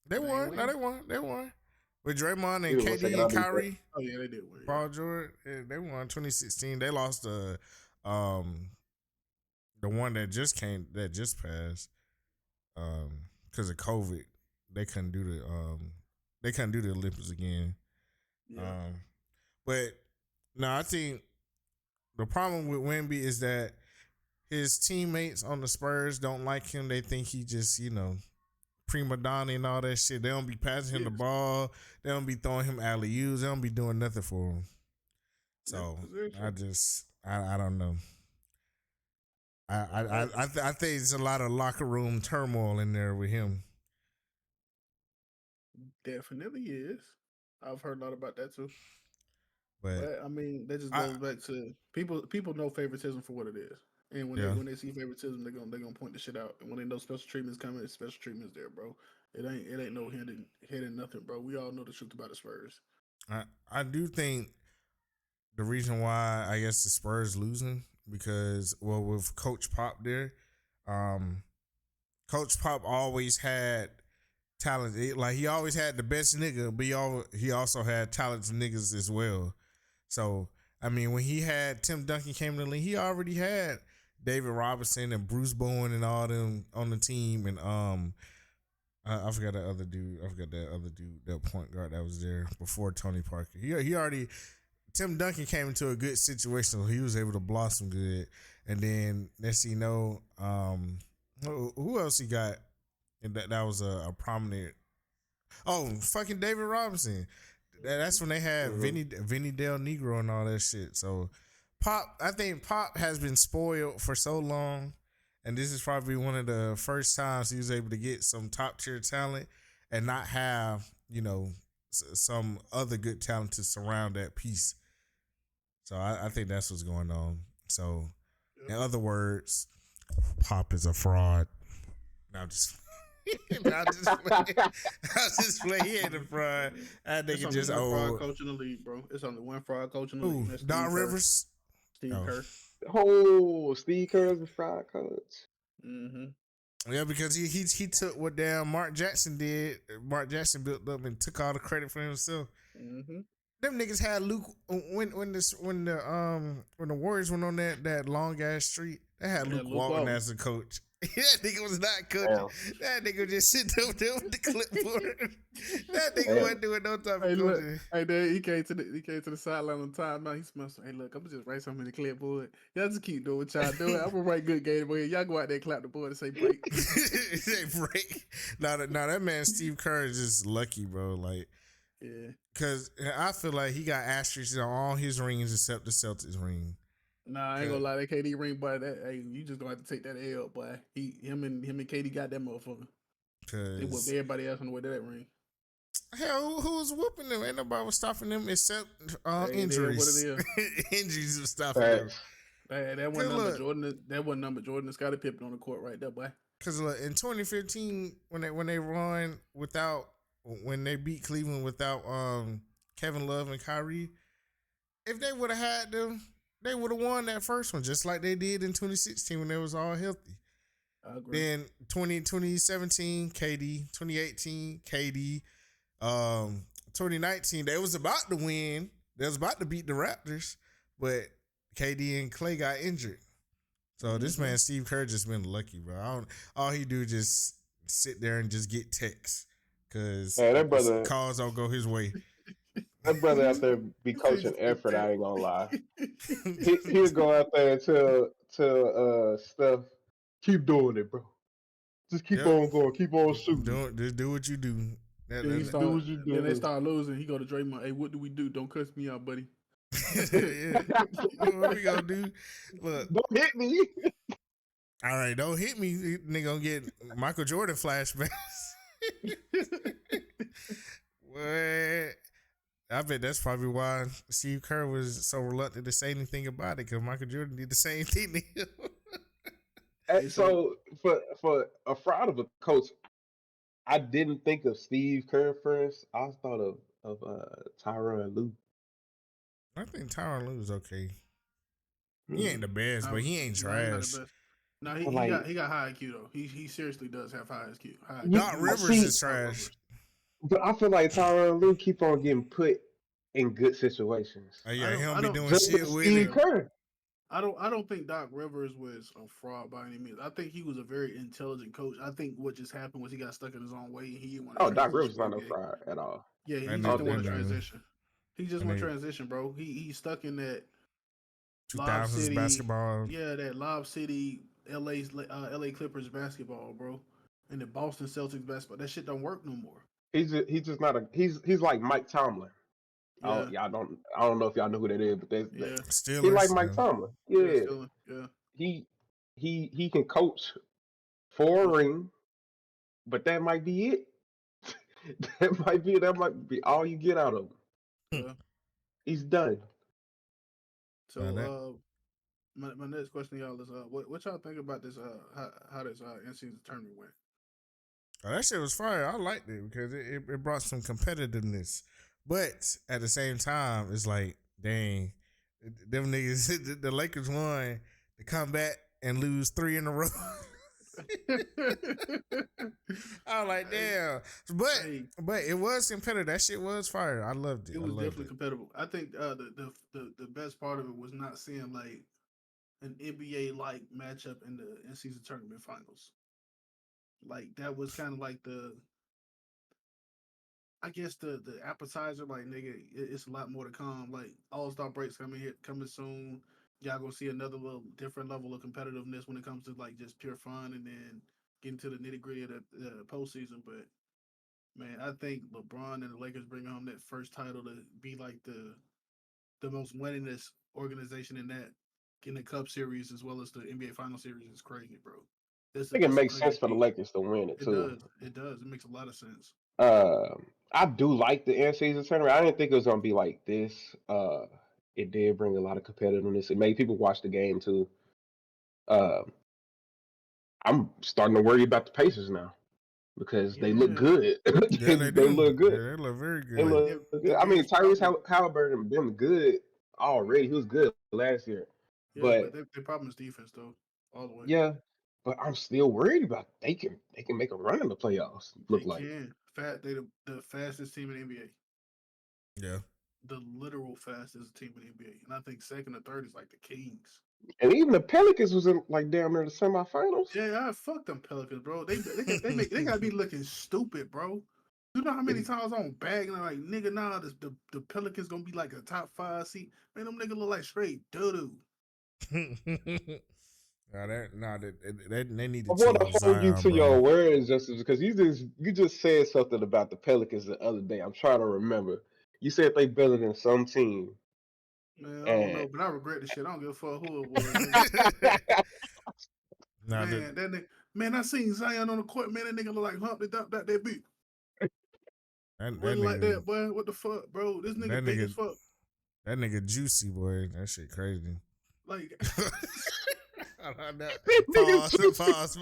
They won. No, they won. With Draymond and KD and Kyrie. Oh yeah, they did win. Paul George, they won 2016. They lost the one that just passed because of COVID. They couldn't do the Olympics again. Yeah. But no, I think the problem with Wemby is that his teammates on the Spurs don't like him. They think he just, prima donna and all that shit. They don't be passing him the ball. They don't be throwing him alley-oops. They don't be doing nothing for him. So I don't know. I think there's a lot of locker room turmoil in there with him. Definitely is. I've heard a lot about that too. But I mean, that just goes back to people know favoritism for what it is. And when they see favoritism, they're gonna point the shit out. And when they know special treatment's coming, special treatment's there, bro. It ain't no hidden nothing, bro. We all know the truth about the Spurs. I do think the reason why I guess the Spurs losing because with Coach Pop there, Coach Pop always had talent. Like he always had the best nigga, but he also had talented niggas as well. So I mean, when he had Tim Duncan came to the league, he already had David Robinson and Bruce Bowen and all them on the team, and I forgot that other dude. That point guard that was there before Tony Parker. He already. Tim Duncan came into a good situation, so he was able to blossom good. And then next thing you know, who else he got? And that was a prominent. Oh, fucking David Robinson. That's when they had Vinny Del Negro and all that shit. So I think Pop has been spoiled for so long, and this is probably one of the first times he was able to get some top tier talent and not have some other good talent to surround that piece. So I think that's what's going on. So in other words, Pop is a fraud. No, I'm just playing. He ain't a fraud. That nigga just fraud coach in the league, bro. It's only one fraud coach in the league. That's Don Rivers. Steve Kerr. Oh, Steve Kerr's a fraud coach. Mm-hmm. Yeah, because he took what damn Mark Jackson did. Mark Jackson built up and took all the credit for himself. Mm-hmm. Them niggas had Luke when the Warriors went on that long ass street. They had Luke Walton as the coach. That nigga was not coaching. Damn. That nigga just sitting up there with the clipboard. That nigga wasn't doing no type of coaching. Then he came to the sideline on time. Now he smells. Hey, look, I'm gonna just write something in the clipboard. Y'all just keep doing what y'all doing. I'm gonna write good game boy. Y'all go out there, clap the board, and say break. Say break. Now that man Steve Kerr is just lucky, bro. Like. Yeah. Because I feel like he got asterisks on all his rings except the Celtics ring. Nah, I ain't gonna lie, that KD ring, boy. You just gonna have to take that L, boy. Him and KD got that motherfucker. They whooped everybody else on the way to that ring. Hell, who was whooping them? Ain't nobody was stopping them except injuries. What it is. Injuries was stopping them. That wasn't number Jordan and Scottie Pippen on the court right there, boy. Because in 2015, when they run when they beat Cleveland without Kevin Love and Kyrie, if they would have had them, they would have won that first one, just like they did in 2016 when they was all healthy. I agree. Then 2017, KD. 2018, KD. 2019, they was about to win. They was about to beat the Raptors, but KD and Clay got injured. So this man, Steve Kerr, just been lucky, bro. All he do is just sit there and just get texts. Because that brother calls don't go his way. That brother out there be coaching effort, I ain't gonna lie. He'll go out there and tell Steph, keep doing it, bro. Just keep on going, keep on shooting. Just do what you do. Then they start losing. He go to Draymond, hey, what do we do? Don't cuss me out, buddy. Yeah. What we gonna do? Look, Don't hit me. all right, don't hit me. Nigga gonna get Michael Jordan flashbacks. What? I bet that's probably why Steve Kerr was so reluctant to say anything about it, because Michael Jordan did the same thing to him. Hey, So for a fraud of a coach, I didn't think of Steve Kerr first. I thought of Tyronn Lue. I think Tyronn Lue's okay. He ain't Hmm. the best, but he ain't Nah, he's not trash. the best. No, But he got high IQ though. He seriously does have high IQ. High IQ. you Doc He Rivers see, is trash. but I feel like Tyronn Lue keep on getting put in good situations. Oh yeah, he I don't be don't doing Just shit like with Steve it. yeah. Kerr. I don't think Doc Rivers was a fraud by any means. I think he was a very intelligent coach. I think what just happened was he got stuck in his own way and he didn't want to Oh, Doc transition Rivers to not no NBA. fraud at all. Yeah, That he I just don't didn't want think to so. transition. He just And want they transition, bro. He's stuck in that Lob 2000s City. basketball. Yeah, that Lob City, LA Clippers basketball, bro, and the Boston Celtics basketball. That shit don't work no more. He's just not a he's like Mike Tomlin. Yeah, I don't know if y'all know who that is, but yeah, he like Steelers. Mike Tomlin. yeah, Yeah, still, yeah. he he can coach for a ring, but that might be it. That might be all you get out of him. Yeah. He's done. Now that So, my next question to y'all is, what y'all think about this? How this in-season tournament went? that shit was fire. I liked it because it brought some competitiveness, but at the same time, it's like, dang, them niggas. The Lakers won to come back and lose 3 in a row. I was like, damn, Hey, but it was competitive. That shit was fire. I loved it. it I was loved definitely it. competitive. I think the best part of it was not seeing like an NBA like matchup in the in-season tournament finals. Like that was kind of like I guess the appetizer. Like nigga, it's a lot more to come. Like All-Star breaks coming soon. Y'all gonna see another little different level of competitiveness when it comes to like just pure fun, and then getting to the nitty gritty of the postseason. But man, I think LeBron and the Lakers bringing home that first title to be like the most winningest organization in the Cup Series as well as the NBA Final Series is crazy, bro. I think it That's a makes crazy sense for the feat. Lakers to win it It too. does. It does. It makes a lot of sense. I do like the end season tournament. I didn't think it was gonna be like this. It did bring a lot of competitiveness. It made people watch the game too. Uh, I'm starting to worry about the Pacers now because they look Yeah. good. Yeah, they They do. look Yeah, good. they look very They But good. look good. their I mean, biggest problem, Halliburton been good already. He was good last year, yeah, but but their problem is defense though, all the way. yeah, but I'm still worried about they can make a run in the playoffs. They Look like, can. They the fastest team in the NBA. Yeah. The literal fastest team in the NBA. And I think second or third is like the Kings. and even the Pelicans was in like down near the semifinals. Yeah, I fuck them Pelicans, bro. They gotta be looking stupid, bro. You know how many times I'm bagging like nigga, nah, the Pelicans gonna be like a top 5 seed. Man, them nigga look like straight doo doo. They need I to chill want to off hold you Zion, to bro. your words, Justice, because you just said something about the Pelicans the other day. I'm trying to remember. You said they better than some team, Man, I don't and know, but I regret the shit. I don't give a fuck who it was, nigga. Nah, Man, that nigga, man, I seen Zion on the court, man. That nigga look like Humpty Dump that beat. that Running like nigga, that, boy. What the fuck, bro? This nigga that big as nigga, fuck. that nigga juicy, boy. That shit crazy. Like, nigga juicy. Pause.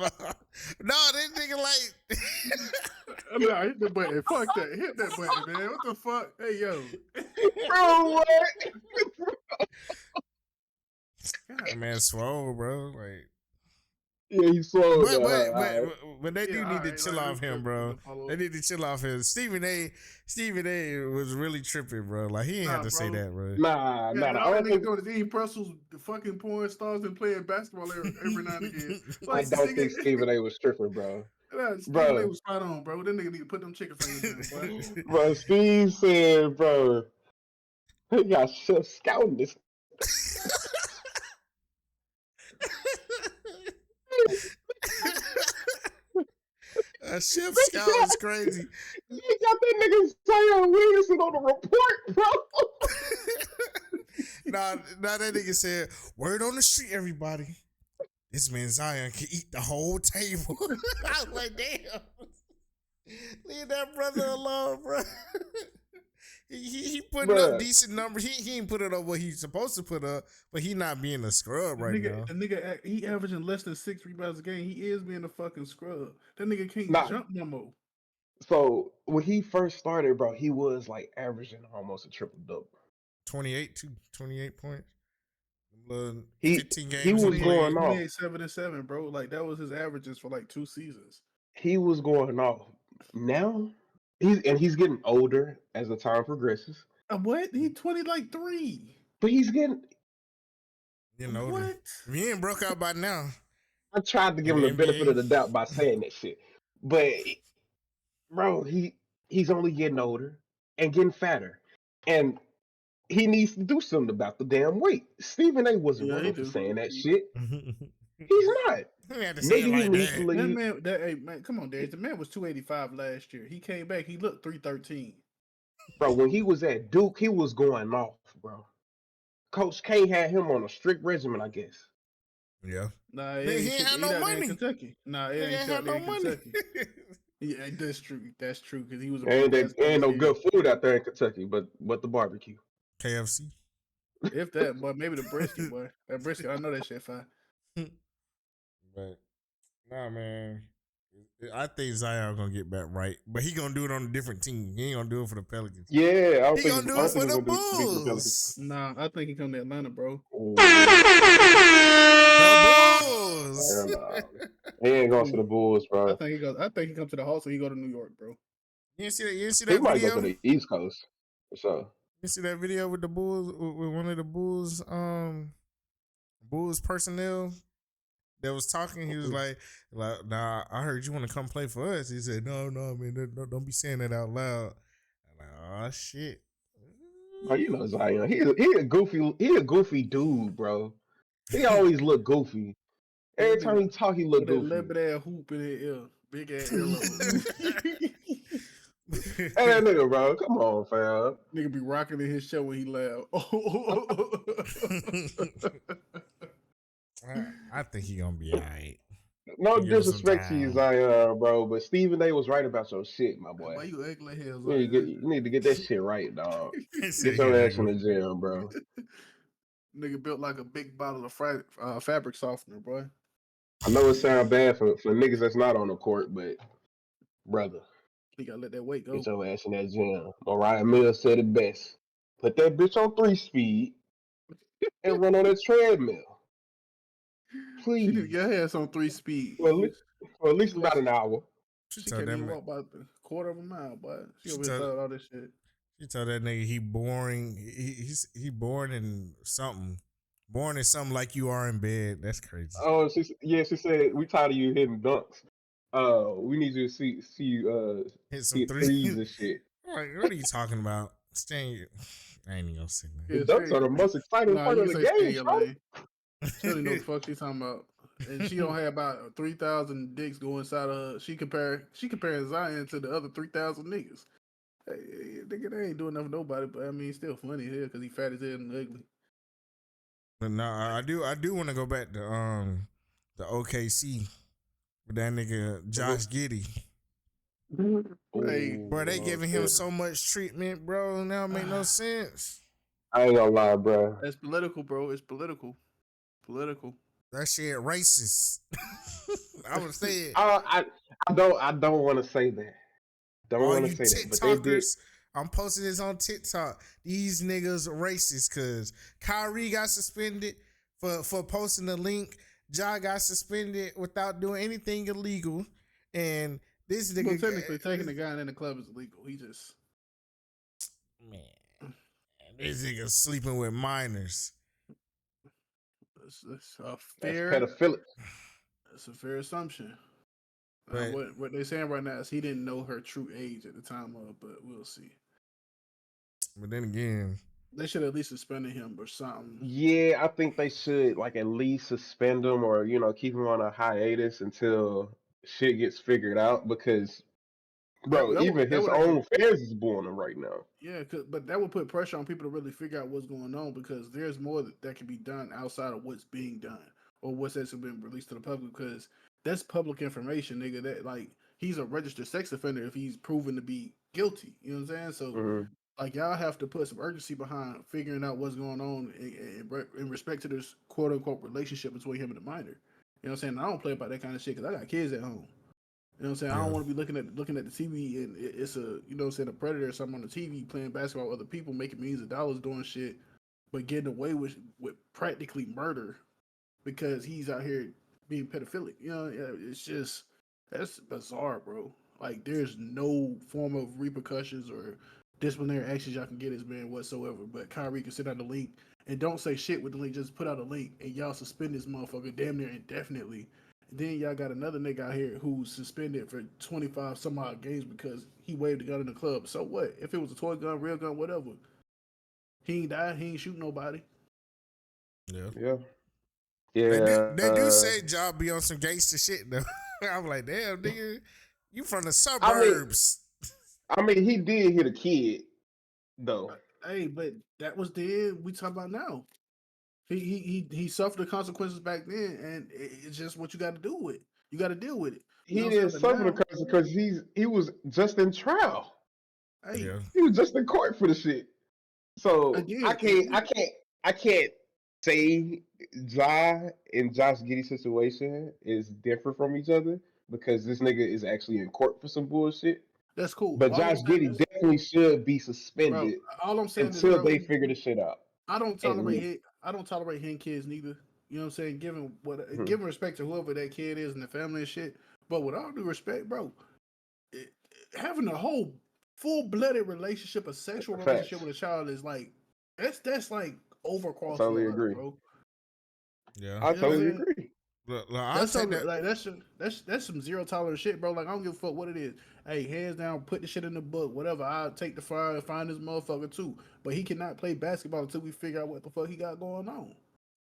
No, this nigga like. nah, hit the button. Fuck that. Hit that button, man. What the fuck? Hey, yo. Bro, what? That man swole, bro. Like, Yeah, he slowed but down. but All right. but they Yeah, do need to alright, chill like, off him, we bro. can follow They up. need to chill off him. Stephen A. was really tripping, bro. Like he ain't have Nah, to say bro. that, bro. Nah, Yeah, the all that only nigga thing doing is eating pretzels, the fucking porn stars, and playing basketball every now and again. I Like, don't think nigga, Stephen A was tripping, bro. Stephen A Bro, was spot on, bro. That nigga need to put them chicken fingers down, boy. bro, Steve said, bro, he got Chef scouting this. A chef They scout got, is crazy. they got that nigga Zion Williamson on the report, bro. Nah, that nigga said, word on the street, everybody. This man Zion can eat the whole table. I was like, damn. Leave that brother alone, bro. He putting up Bruh, decent numbers. He ain't put it up what he's supposed to put up, but he not being a scrub right now. The nigga, he averaging less than 6 rebounds a game. He is being a fucking scrub. That nigga can't nah. jump no more. So when he first started, bro, he was like averaging almost a triple double. 28 points. He 15 he games he was going played. off. 28, 7 and 7, bro. Like that was his averages for like 2 seasons. He was going off. Now he's getting older as the time progresses. What? He 20 like 3. But he's getting. You know, What? if he ain't broke out by now. I tried to give In him the the benefit of the NBA. doubt by saying that shit, but bro, he's only getting older and getting fatter, and he needs to do something about the damn weight. Stephen A. wasn't Yeah, he wrong for do. saying that shit. He He's not. had to say it Nigga, he like needs to that. That leave. man, hey man, come on, Darius. The man was 285 last year. He came back. He looked 313. Bro, when he was at Duke, he was going off, bro. Coach K had him on a strict regimen, I guess. Yeah. Nah, it Nigga, he ain't ain't shit. had He no out there in money. Kentucky. Nah, it Nigga ain't ain't shit had out there no in money. Kentucky. Yeah, that's true. That's true because he was a And broke ass ain't no kid. good food out there in Kentucky, but the barbecue. KFC. If that, but maybe the brisket, boy. That brisket, I know that shit fine. But nah, man. I think Zion gonna get back right, but he gonna do it on a different team. He ain't gonna do it for the Pelicans. Yeah, I don't He think gonna do I it don't think for he's the gonna be for the Pelicans. Bulls. Nah, I think he come to Atlanta, bro. The Bulls. Hell no. He ain't going to the Bulls, I bro. think he goes. I think he comes to the Hawks and he go to New York, bro. You didn't see that? You didn't see He that might go video? to the East Coast. For sure. You see that video with the Bulls, with one of the Bulls personnel that was talking? He was like, nah, I heard you want to come play for us. He said, no, man, don't be saying that out loud. I'm like, oh shit. Bro, you know Zion. He a goofy dude, bro. He always look goofy. Every That time he nigga talk, he look with that goofy. little bit ass hoop in his ear, big ass earlobe. Hey, that nigga, bro. Come on, fam. Nigga be rocking in his show when he laugh. I think he gonna be alright. No Give him some disrespect to you, time. Zion, bro, but Stephen A. was right about your shit, my boy. Why you act like hell, You need to get that shit right, dog. He said Get he your ain't ass in gonna- the gym, bro. Nigga built like a big bottle of fabric softener, boy. I know it sounds bad for niggas that's not on the court, but brother, He gotta let that weight go. get your ass in that gym. Moriah Mills said it best. Put that bitch on 3-speed and run on that treadmill. She need to Please. get her ass on 3-speed. For at least about an hour. She told can't that even man. walk about a quarter of a mile, but she She over here told- thought all this shit. She told that nigga he boring. He born in something. Born in something like you are in bed. That's crazy. Oh, she said we tired of you hitting dunks. We need you to see you Hit some hit threes and shit. Like, what are you talking about? Stay. I ain't even gonna say The that. Yeah, dunks are the most exciting Nah, part you of can the say stay in game, your shorty. lane. She don't even know what the fuck she's talking about. And she don't have about 3,000 dicks go inside of her. She comparing Zion to the other 3,000 niggas. Hey, nigga, they ain't doing nothing for nobody, but I mean, it's still funny here because he fat as hell and ugly. But no, I do want to go back to the OKC with that nigga Josh Giddey. Hey, Bro, they giving him shit. so much treatment, bro. Now it make no sense. I ain't gonna lie, bro. That's political, bro. It's political. Political. That shit racist. I would say it. I don't want to say that. Don't All want you to say that, but they did. TikTokers, I'm posting this on TikTok. These niggas racist because Kyrie got suspended for posting the link. Ja got suspended without doing anything illegal, and this nigga. Well, technically, taking the guy in the club is illegal. He just Man, this nigga sleeping with minors. it's That's fair. pedophilic. It's a fair assumption. But- What they're saying right now is he didn't know her true age at the time of, but we'll see. But then again, They should at least suspended him or something. Yeah, I think they should like at least suspend him or keep him on a hiatus until shit gets figured out because Bro, even that his would actually, own fans is booing him right now. yeah, but that would put pressure on people to really figure out what's going on because there's more that can be done outside of what's being done or what's actually been released to the public because that's public information, nigga. That like he's a registered sex offender if he's proven to be guilty. You know what I'm saying? So Mhm. like y'all have to put some urgency behind figuring out what's going on in respect to this quote unquote relationship between him and the minor. You know what I'm saying? I don't play about that kind of shit because I got kids at home. You know what I'm saying? I Yeah. don't want to be looking at the TV and it's a you know what I'm saying a predator or something on the TV playing basketball with other people making millions of dollars doing shit, but getting away with practically murder because he's out here being pedophilic. You know, it's just that's bizarre, bro. Like there's no form of repercussions or disciplinary actions y'all can get this man whatsoever. But Kyrie can sit out the link and don't say shit with the link. Just put out a link and y'all suspend this motherfucker damn near indefinitely. And then y'all got another nigga out here who's suspended for 25 some odd games because he waved a gun in the club. So what? If it was a toy gun, real gun, whatever, he ain't died. He ain't shoot nobody. Yeah. Yeah. They do, Yeah. they do say Ja be on some gangster shit though. I'm like, damn, nigga, you from the I mean, suburbs. he did hit a kid though. Hey, but that was then. We talk about now. He suffered the consequences back then, and it's just what you got to do with. You got to deal with it. You know He what I'm saying? didn't But suffer the now, consequences because he was just in trial. hey, Yeah. He was just in court for the shit. So again, and I can't say Ja and Josh Giddey situation is different from each other because this nigga is actually in court for some bullshit. that's cool. But All I'm Josh saying Giddey is, definitely should be bro. suspended All I'm saying is, until bro. they figure the shit out. I don't At tolerate least. hit. I don't tolerate hitting kids neither. You know what I'm saying? Mhm. Giving respect to whoever that kid is and the family and shit. But with all due respect, bro, it, having a whole full blooded relationship, a sexual relationship Facts. with a child is like that's like I overcrossing the totally line, agree. bro. Yeah. I You know what I'm totally saying? agree. Look, I'll That's take something that. like that's some zero tolerance shit, bro. Like I don't give a fuck what it is. Hey, hands down, put the shit in the book, whatever. I'll take the fire and find this motherfucker too. But he cannot play basketball until we figure out what the fuck he got going on.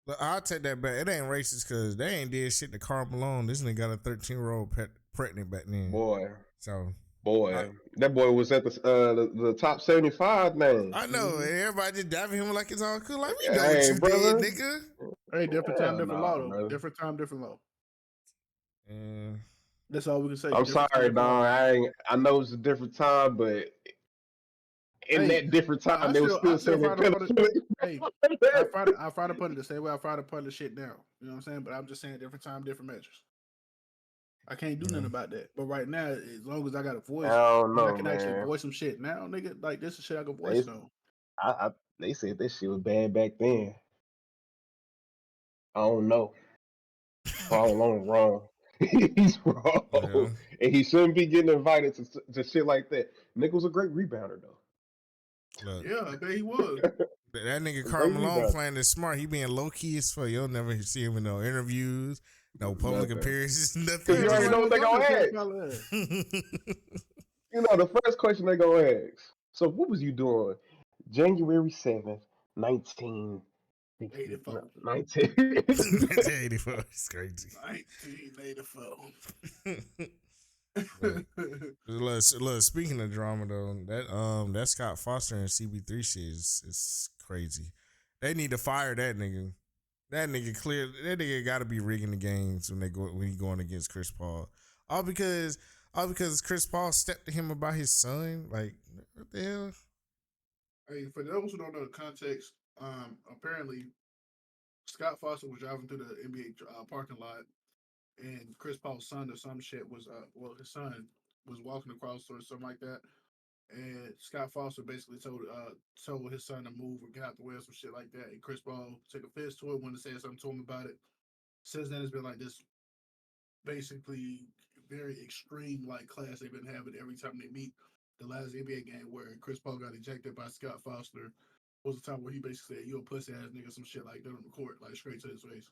Look, I'll take that back. It ain't racist because they ain't did shit to Karl Malone. This nigga got a 13-year-old pregnant back then. Boy. So I, That boy was at the top 75 I names. know, and everybody just dabbing him like it's all cool. Like we know what Hey, you did, brother. nigga. Hey, different time, Hell different law nah, though. brother. Different time, different law. And That's all we can say. I'm Different time, sorry, different law. dog. I know it's a different time, but in Hey, that different but time, they were I still still saying that find a put it. pedophilic. Hey, I find to put it the same way I find to put the shit down. You know what I'm saying? But I'm just saying different time, different measures. I can't do yeah, nothing about that. But right now, as long as I got a I voice don't and I know, can actually man. voice some shit now, nigga, like this is shit I can voice They, it on. they said this shit was bad back then. I don't know. Paul Malone wrong. He's yeah. wrong, and he shouldn't be getting invited to shit like that. Nick was a great rebounder though. Look, Yeah, I bet he was. that nigga A Karl great Malone rebounder. playing this smart. He being low key as fuck. You'll never see him in no interviews, no public Nothing. appearances, Cause nothing. you Yeah, already Just know nobody what was they gonna wondering. Chris ask. probably had. You know the first question they gonna ask. So what was you doing January 7th, 84. 19. 1984. It's crazy. 1984. Look, speaking of drama though, that Scott Foster and CB3 shit is crazy. They need to fire that nigga. That nigga gotta be rigging the games when he going against Chris Paul. All because Chris Paul stepped to him about his son. Like, what the hell? Hey, for those who don't know the context, apparently Scott Foster was driving through the NBA parking lot, and Chris Paul's son or some shit was his son was walking across or something like that, and Scott Foster basically told his son to move or get out the way or some shit like that, and Chris Paul took offense to it, wanted to say something to him about it. Since then, it's been like this basically very extreme like class they've been having every time they meet. The last NBA game where Chris Paul got ejected by Scott Foster was the time where he basically said, "You a pussy ass nigga," some shit like that on the court, like straight to his face.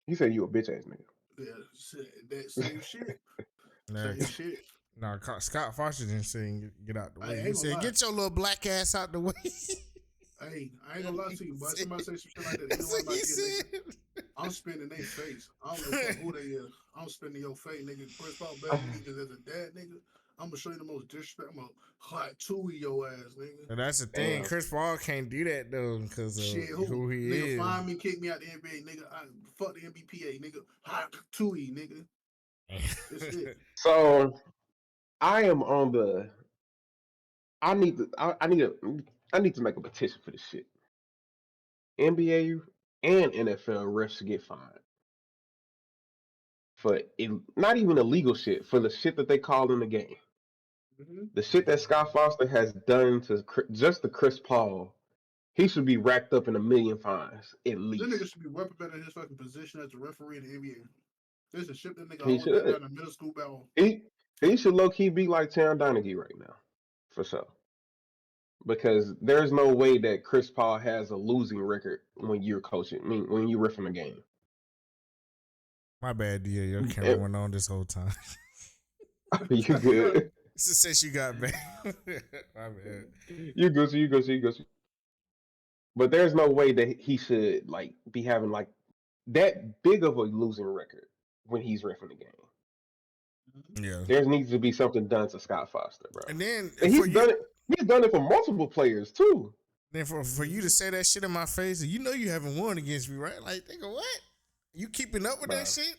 He said you a bitch ass nigga. Yeah, that same shit, Nah, same shit. Scott Foster didn't say get out the I way. He ain't gonna said, lie. "Get your little black ass out the way." Hey, I ain't gonna lie to you, but somebody say some shit like that, you That's know what what he I'm like, yeah, nigga. said. I'm spinning their face. I don't give a fuck who they is. I'm spinning your face, nigga. Chris Paul better than me just as a dad, nigga. I'm gonna show you the most disrespect. I'm gonna hot two your ass, nigga. And that's the thing. Damn. Chris Paul can't do that though because Shit, of who he nigga is. find me, kick me out the NBA, nigga. Fuck the NBPA, nigga. Hot two nigga. That's it. So I am on the. I need to make a petition for this shit. NBA and NFL refs should get fined for not even illegal shit, for the shit that they call in the game. Mm-hmm. The shit that Scott Foster has done to just to Chris Paul, he should be racked up in a million fines at This nigga least. should be representing his fucking position as a referee in the NBA. This is shit that nigga He always got should. down in middle school battle. He should low key be like Taron Donaghy right now, for sure. Because there's no way that Chris Paul has a losing record when you're coaching. I mean, when you're riffing the game. My bad, DA. Your camera went on this whole time. You good? Since you got back. My bad. You good. But there's no way that he should like be having like that big of a losing record when he's riffing the game. Yeah. There needs to be something done to Scott Foster, bro. And then And he's done it. He's done it for multiple players too. Then for you to say that shit in my face, you know you haven't won against me, right? Like, nigga, what? You keeping up with that shit?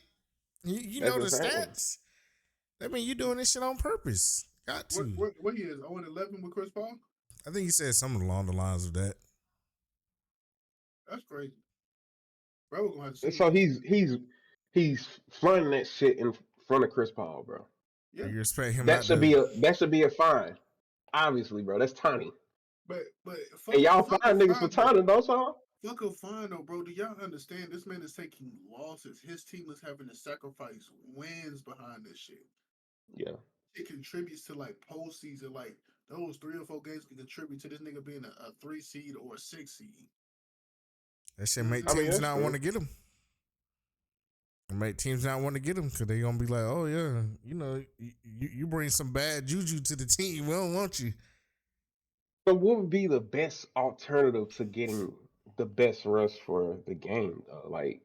You know the stats? That mean you doing this shit on purpose. Got to. What he is? 0-11 with Chris Paul? I think he said something along the lines of that. That's crazy. Bro, we're gonna have to see. And so he's flying that shit in front of Chris Paul, bro. Yeah. You expect him That should be a fine. Obviously, bro. That's tiny. But and y'all fine niggas for tiny, don't y'all? Fuck a fine though, bro. Do y'all understand? This man is taking losses. His team is having to sacrifice wins behind this shit. Yeah. It contributes to like postseason. Like those 3 or 4 games can contribute to this nigga being a 3 seed or a 6 seed. That shit make teams not want to get him. Make teams not want to get him because they gonna be like, oh yeah, you know, you bring some bad juju to the team. We don't want you. So what would be the best alternative to getting the best rush for the game though? Like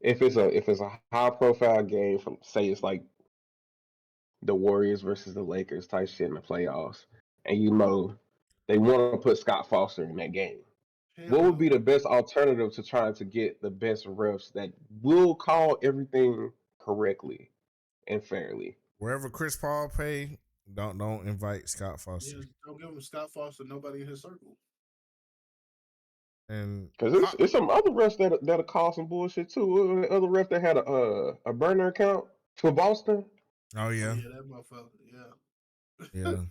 if it's a high profile game from say it's like the Warriors versus the Lakers type shit in the playoffs, and you know they want to put Scott Foster in that game. What would be the best alternative to trying to get the best refs that will call everything correctly and fairly? Wherever Chris Paul pay, don't invite Scott Foster. Yeah, don't give him Scott Foster. Nobody in his circle. And because it's some other refs that'll call some bullshit too. Other ref that had a burner account for Boston. Oh yeah, yeah, that motherfucker. Yeah,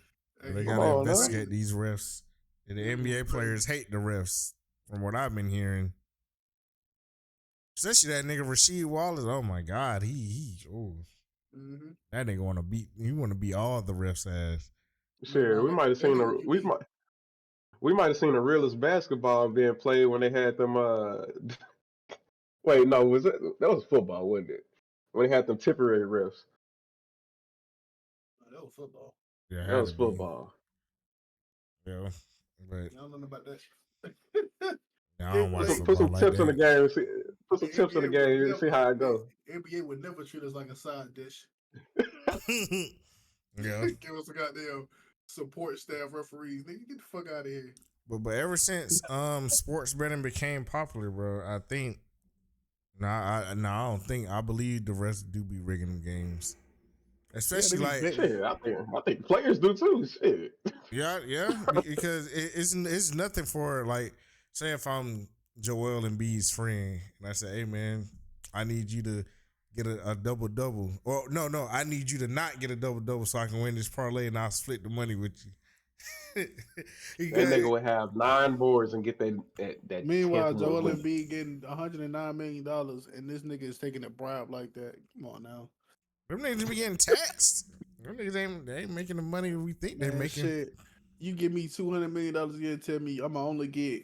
Hey, they gotta investigate these refs. And the NBA players hate the refs, from what I've been hearing. Especially that nigga Rasheed Wallace. Oh my God, that nigga want to beat all the refs' ass. Sure, we might have seen we might have seen the realest basketball being played when they had them. Wait, no, that was football, wasn't it? When they had them temporary refs. That was football. Yeah, that was football. Yeah, but I don't know about that. I don't watch football. Put some like tips that. in the game. Put some tips in the game and see how it goes. NBA would never treat us like a side dish. Yeah, give us a goddamn support staff referees. Nigga, get the fuck out of here. But ever since sports betting became popular, bro, I think I don't think I believe the rest do be rigging them games. Especially shit, I think players do too. Shit. Yeah, because it's nothing for like say if I'm Joel Embiid's friend and I say, hey man, I need you to get a double. Or no, I need you to not get a double so I can win this parlay and I'll split the money with you. That nigga would have 9 boards and get that. Meanwhile, Joel Embiid getting $109 million, and this nigga is taking a bribe like that. Come on now, them niggas be getting taxed. Them niggas they ain't making the money we think they're making. Shit. You give me $200 million a year and tell me I'ma only get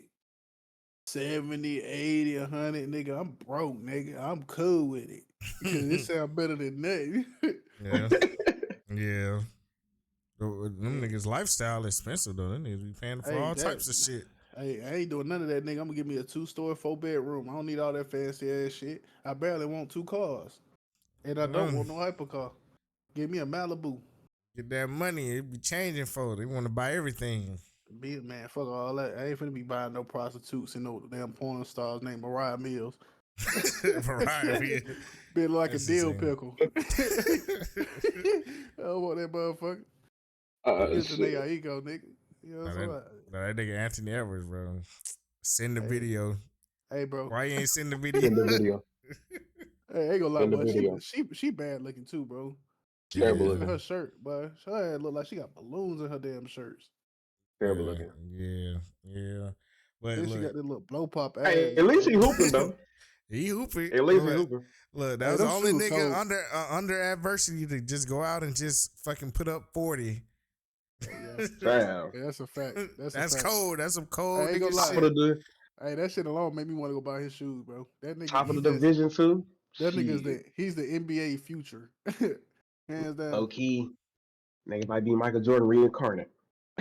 70, 80, 100, nigga. I'm broke, nigga. I'm cool with it because it sound better than that. Yeah. Them niggas' lifestyle expensive though. Them niggas be paying for all types of shit. Hey, I ain't doing none of that, nigga. I'm gonna give me a 2-story, 4-bedroom. I don't need all that fancy ass shit. I barely want 2 cars, and I don't want no hypercar. Give me a Malibu. Get that money. It be changing for. They want to buy everything. Be man, fuck all that. I ain't finna be buying no prostitutes and no damn porn stars named Moriah Mills. Variety. Been like That's a dill insane. pickle. I don't want that motherfucker. It's an Shit. ego, nigga. You know what I'm saying? That nigga Anthony Edwards, bro. Send the Hey. video. Hey, bro. Why you ain't send the video? Send the video. Hey, ain't gonna lie, Send the boy. video. She bad looking too, bro. She Yeah. got Terrible balloons in looking. her shirt, boy. Her head look like she got balloons in her damn shirts. Terrible looking. Yeah. But Then she got look, this little blow pop ass. Hey, at least he hooping though. he hooping. At least he Look, hooping. look, that Hey, was the them only shoes nigga cold. under adversity to just go out and just fucking put up 40. Yeah. Damn. Yeah, that's a fact. That's That's a fact. cold. That's some cold I ain't nigga gonna lie. shit. Top of the Hey, that shit alone made me want to go buy his shoes, bro. That nigga, top of the division too. that nigga's Shit. he's the NBA future, hands down. Low key. Nigga might be Michael Jordan reincarnate.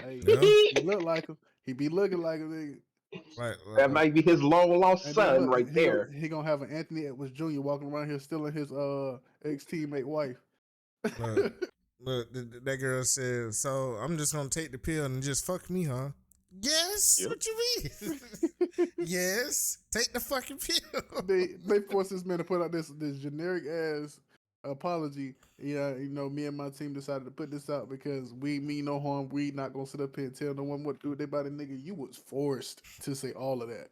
Hey, Yeah. he look like him. He be looking like a nigga. Like, That might be his long lost And then son look, right there. he gonna have an Anthony Edwards Jr. walking around here stealing his ex teammate wife. look, that girl said, so I'm just gonna take the pill and just fuck me, huh? Yes. Yep. What you mean? Yes. Take the fucking pill. they forced this man to put out this generic ass apology. Yeah, you know, me and my team decided to put this out because we mean no harm. We not gonna sit up here and tell no one what to do with their body, nigga. You was forced to say all of that.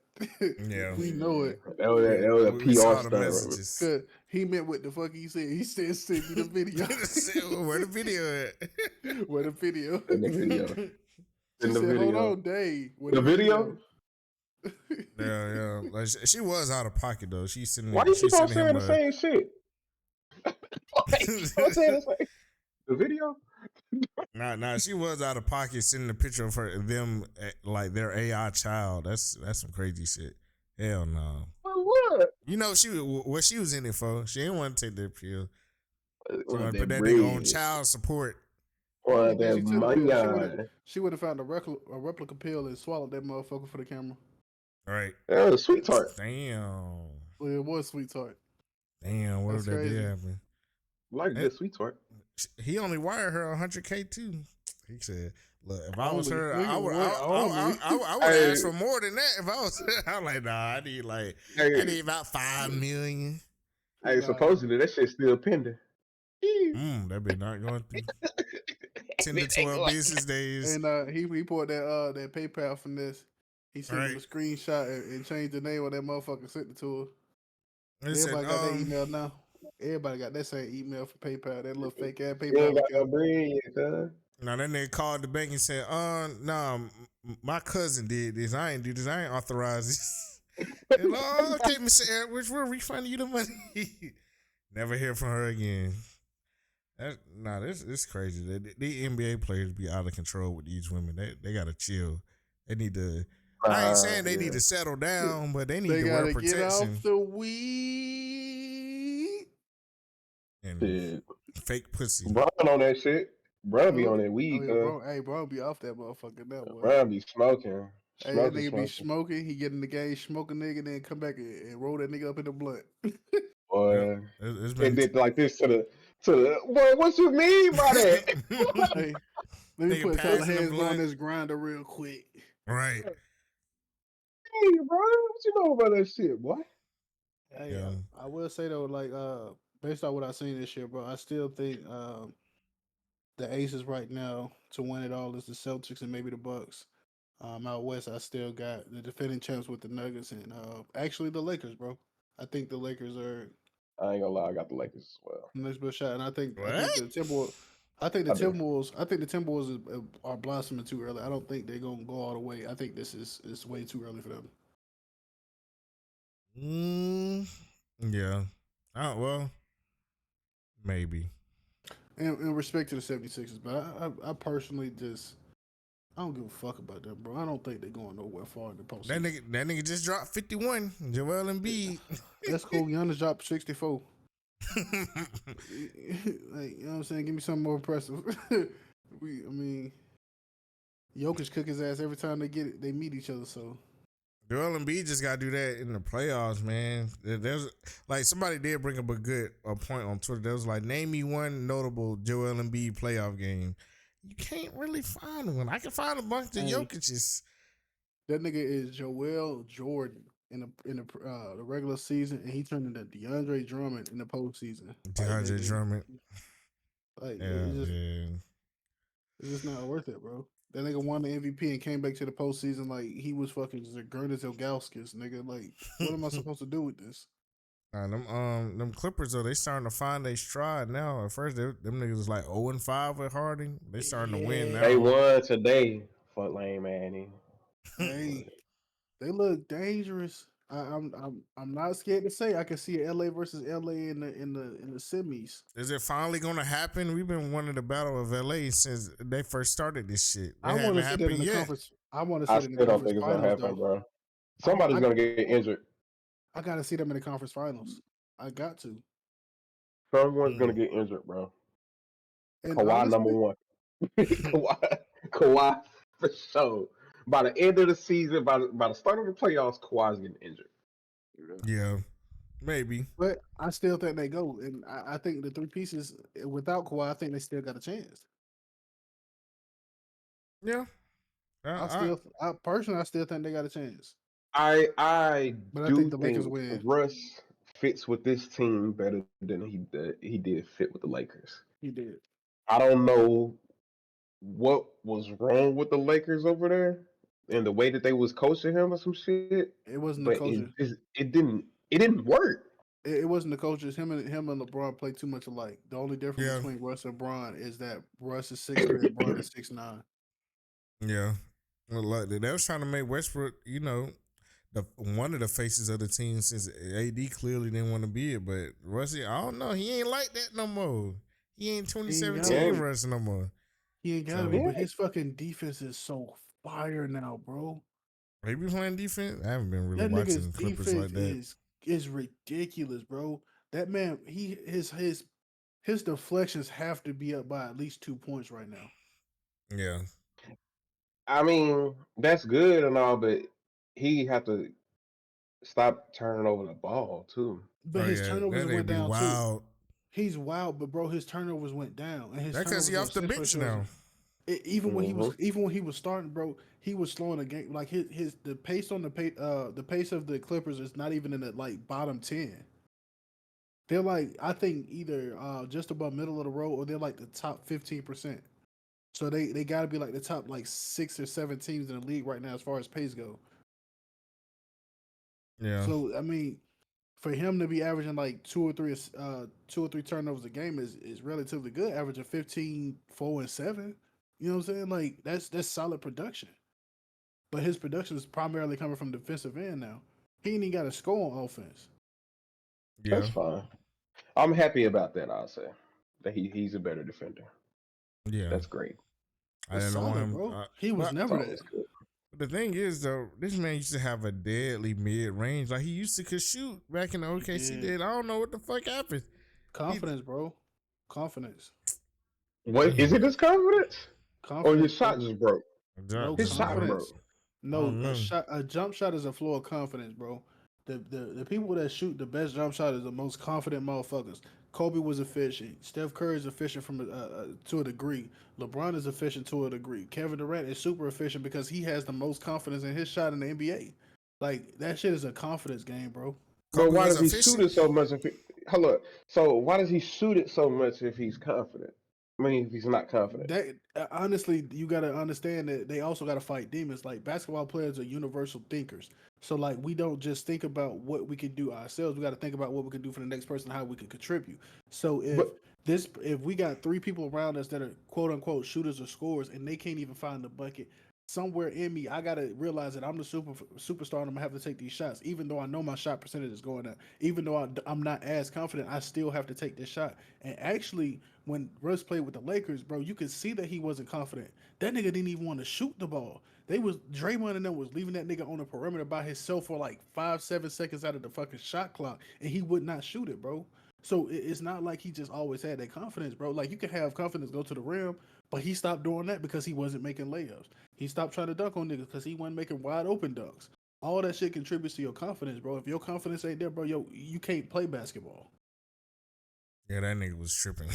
Yeah. We know it. That was a We PR saw the stunt. messages. Cause he meant what the fuck he said. He said send me the video. Where the video at? Where the video? In the video. She In the said, "Hold video. on, Dave. Where The video? Yeah. Like she was out of pocket though. She sending. Why you she keep on sending saying him the same shit? Why you keep on saying the same? The video? Nah. She was out of pocket sending a picture of them like their AI child. That's some crazy shit. Hell no. For what? You know what she was in it for? She didn't want to take that pill. She wanted to put that bread. nigga on child support. Or She that took the money. pill. She would have found a replica pill and swallowed that motherfucker for the camera. Right. That was sweet tart. Damn. Well, it was sweet tart. Damn. What if That's that did crazy. happen? Like Eh. good sweet tart. He only wired her $100K too. He said, "Look, if I was Only. her, Nigga, I would, what? I would Hey. ask for more than that. If I was, I'm like, nah, I need about 5 million. Hey, Nah. supposedly that shit's still pending. That be not going through 10 to 12 business days. And he pulled that PayPal from this. He sent him a Right. screenshot and changed the name of that motherfucker. Sent it to her. They said, Everybody got that email now. Everybody got that same email for PayPal. That little fake ass You ain't PayPal got no account. bread yet, cuz. now that nigga called the bank and said, nah, my cousin did this. I ain't do this. I ain't authorized this. And, okay, Mr. Edwards, we'll refund you the money. Never hear from her again. This is crazy. The NBA players be out of control with these women. They gotta chill. They need to. I ain't saying they need to settle down, but they need to wear gotta get protection off the weed. and Shit. fake pussy. Bron on that shit. Bron be on that weed, cuz. Bro, hey, bro, be off that motherfucker now, boy. Bron be smoking. Hey, that nigga be smoking. He get in the game, smoke a nigga, then come back and roll that nigga up in the blunt. Boy. It's They been did like this to the boy, what you mean by that? Hey, let me Nigga put a couple passing the hands on blunt. this grinder real quick. right. Hey, bro, what you know about that shit, boy? Hey, Yeah. I will say though, like based on what I've seen this year, bro, I still think the Aces right now to win it all is the Celtics and maybe the Bucks. Out west, I still got the defending champs with the Nuggets and actually the Lakers, bro. I think the Lakers are I ain't gonna lie, I got the Lakers as well. the next best shot, and I think the What? Timberwolves. I think the Timberwolves are blossoming too early. I don't think they're gonna go all the way. I think this is way too early for them. Yeah. Well, maybe. In respect to the 76ers, but I personally just I don't give a fuck about them, bro. I don't think they're going nowhere far in the postseason. That nigga just dropped 51. Joel Embiid. That's cool. Giannis dropped 64. Like, you know what I'm saying? Give me something more impressive. Jokic cook his ass every time they meet each other. So Joel Embiid just got to do that in the playoffs, man. There's like somebody did bring up a point on Twitter. That was like, name me one notable Joel Embiid playoff game. You can't really find one. I can find a bunch of Hey, Jokic's. that nigga is Joel Jordan in the regular season, and he turned into DeAndre Drummond in the postseason. Like DeAndre Drummond. like Yeah, man. it's just not worth it, bro. That nigga won the MVP and came back to the postseason like he was fucking Zergernis Ilgauskas, nigga. Like, what am I supposed to do with this? Them Clippers though, they starting to find their stride now. At first, them niggas was like 0-5 with Harding. They starting to win now. They won today for Lane Manning. Hey, they look dangerous. I'm not scared to say I can see LA versus LA in the semis. Is it finally gonna happen? We've been wanting the battle of LA since they first started this shit. It I want haven't to see that happened in the yet. conference. I want to I see it in the still don't conference think it's gonna finals, happen, though. bro. Somebody's gonna get injured. I gotta see them in the conference finals. I got to. Someone's gonna get injured, bro. And Kawhi honestly, number one. Kawhi for sure. By the end of the season, by the start of the playoffs, Kawhi's getting injured. Yeah, maybe. but I still think they go, and I think the three pieces without Kawhi, I think they still got a chance. Yeah. I personally, I still think they got a chance. I But I do think the think Lakers win. Russ fits with this team better than he did fit with the Lakers. He did. I don't know what was wrong with the Lakers over there and the way that they was coaching him or some shit. It wasn't the But coaches. it didn't work. It wasn't the coaches. Him and LeBron play too much alike. The only difference Yeah. between Russ and Bron is that Russ is 6'3" and Bron is 6'9". Yeah. Well, like, they was trying to make Westbrook, one of the faces of the team since AD clearly didn't want to be it. But Russie, I don't know. He ain't like that no more. He ain't 2017 Russ no more. He ain't gotta be, but his fucking defense is so fire now, bro. He be playing defense? I haven't been really That watching nigga's Clippers defense like that. is ridiculous, bro. That man, his deflections have to be up by at least 2 points right now. Yeah. I mean, that's good and all, but he have to stop turning over the ball too. But his turnovers went down wild. too. He's wild, but bro, his turnovers went down, and his that's because he off the bench now. Even when he was starting, bro, he was slowing the game. Like the pace on the pace of the Clippers is not even in the like bottom 10. They're like, I think either just above middle of the road, or they're like the top 15%. So they got to be like the top like 6 or 7 teams in the league right now as far as pace go. Yeah. So I mean, for him to be averaging like 2 or 3 turnovers a game is relatively good. Averaging 15, 4, and 7. You know what I'm saying? Like that's solid production. But his production is primarily coming from defensive end now. He ain't even got to score on offense. Yeah. That's fine. I'm happy about that. I'll say that he's a better defender. Yeah, that's great. That's solid, bro. He was never that. The thing is, though, this man used to have a deadly mid range. Like he used to could shoot back in the OKC days. I don't know what the fuck happened. Confidence, bro. Confidence. What is it? His confidence? Or his shot just broke? No his shot broke. No, a jump shot is a floor of confidence, bro. The people that shoot the best jump shot is the most confident motherfuckers. Kobe was efficient. Steph Curry is efficient to a degree. LeBron is efficient to a degree. Kevin Durant is super efficient because he has the most confidence in his shot in the NBA. Like that shit is a confidence game, bro. But why does he shoot it so much? So why does he shoot it so much if he's confident? I mean, if he's not confident. That honestly, you gotta understand that they also gotta fight demons. Like basketball players are universal thinkers. So like we don't just think about what we can do ourselves. We got to think about what we can do for the next person, how we can contribute. So if we got 3 people around us that are quote unquote shooters or scorers and they can't even find the bucket, somewhere in me, I gotta realize that I'm the superstar and I'm gonna have to take these shots. Even though I know my shot percentage is going up, even though I'm not as confident, I still have to take this shot. And actually, when Russ played with the Lakers, bro, you could see that he wasn't confident. That nigga didn't even want to shoot the ball. Draymond and them was leaving that nigga on the perimeter by himself for like 5-7 seconds out of the fucking shot clock, and he would not shoot it, bro. So it's not like he just always had that confidence, bro. Like you can have confidence go to the rim, but he stopped doing that because he wasn't making layups. He stopped trying to dunk on niggas because he wasn't making wide open dunks. All that shit contributes to your confidence, bro. If your confidence ain't there, bro, you can't play basketball. Yeah, that nigga was tripping.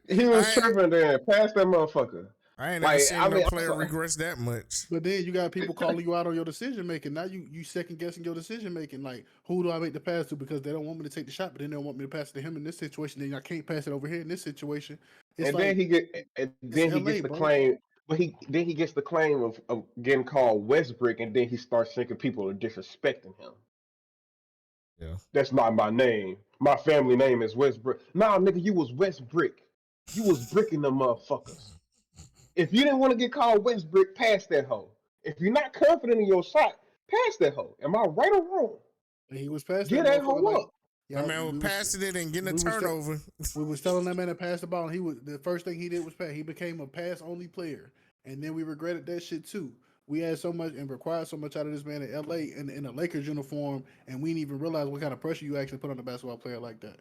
He was I tripping there. Pass that motherfucker. ain't never Like, seen I no mean, player regress that much. But then you got people calling you out on your decision making. Now you second guessing your decision making. Like, who do I make the pass to because they don't want me to take the shot, but then they don't want me to pass it to him in this situation. Then I can't pass it over here in this situation. It's and like it's then he LA, gets the bro. claim, but he gets the claim of getting called Westbrook, and then he starts thinking people are disrespecting him. Yeah. That's not my name. My family name is Westbrook. Nah, nigga, you was Westbrook. You was bricking them motherfuckers. If you didn't want to get called Westbrook, pass that hoe. If you're not confident in your shot, pass that hoe. Am I right or wrong? And he was past Get that that motherfucker hoe like up. That y'all. man was passing it and getting a we was te- turnover. we was telling that man to pass the ball, and he was the first thing he did was pass. He became a pass only player, and then we regretted that shit too. We had so much and required so much out of this man in LA in a Lakers uniform, and we didn't even realize what kind of pressure you actually put on a basketball player like that.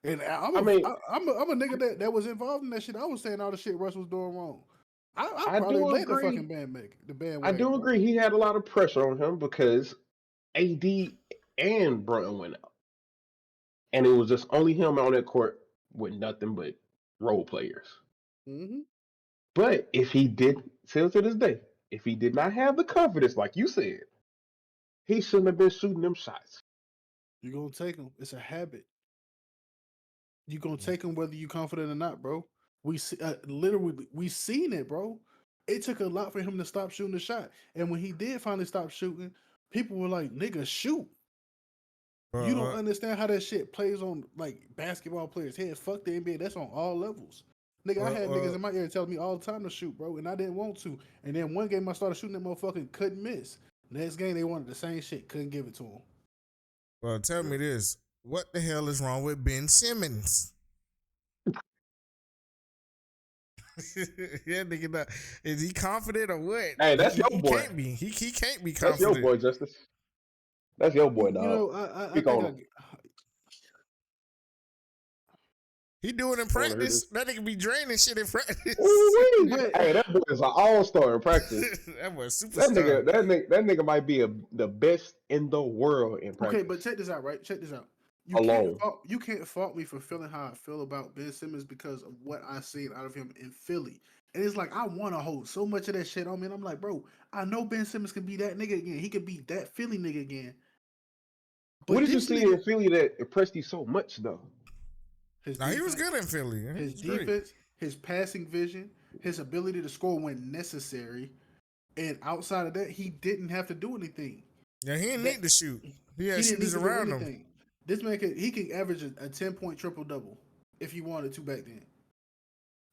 And I mean, I'm a nigga that was involved in that shit. I was saying all the shit Russ was doing wrong. I I probably do laid the agree. fucking the I bandwagon, do bro. agree. He had a lot of pressure on him because AD and Brunton went out, and it was just only him on that court with nothing but role players. Mm-hmm. But if he did, still to this day, if he did not have the confidence, like you said, he shouldn't have been shooting them shots. You're gonna take them. It's a habit. You're gonna take them whether you confident or not, bro. Literally we seen it, bro. It took a lot for him to stop shooting the shot, and when he did finally stop shooting, people were like, "Nigga, shoot." You don't understand how that shit plays on like basketball players' head. Fuck the NBA. That's on all levels. Nigga, I had niggas in my ear telling me all the time to shoot, bro, and I didn't want to. And then one game I started shooting that motherfucker and couldn't miss. Next game they wanted the same shit, couldn't give it to him. Well, tell me this: what the hell is wrong with Ben Simmons? Yeah, nigga, is he confident or what? Hey, that's your He boy. can't be. He can't be That's your confident. boy, Justice. That's your boy, You dog. know, I Speak think on him. He doing in I want to hear practice. this. That nigga be draining shit in practice. Ooh-wee. But Hey, that boy is an all-star in practice. That was That superstar. nigga might be the best in the world in practice. okay, but check this out, right? Check this out. Alone. You can't fault me for feeling how I feel about Ben Simmons because of what I seen out of him in Philly. And it's like I want to hold so much of that shit on me. And I'm like, bro, I know Ben Simmons can be that nigga again. He could be that Philly nigga again. What But did you this see nigga, in Philly that impressed you so much, though? his Now he was defense, good in Philly. He his was great. defense, his passing vision, his ability to score when necessary, and outside of that, he didn't have to do anything. Yeah, he didn't That need to shoot. He had he didn't need shooters to do around him. anything. This man he could average a 10-point triple double if he wanted to back then.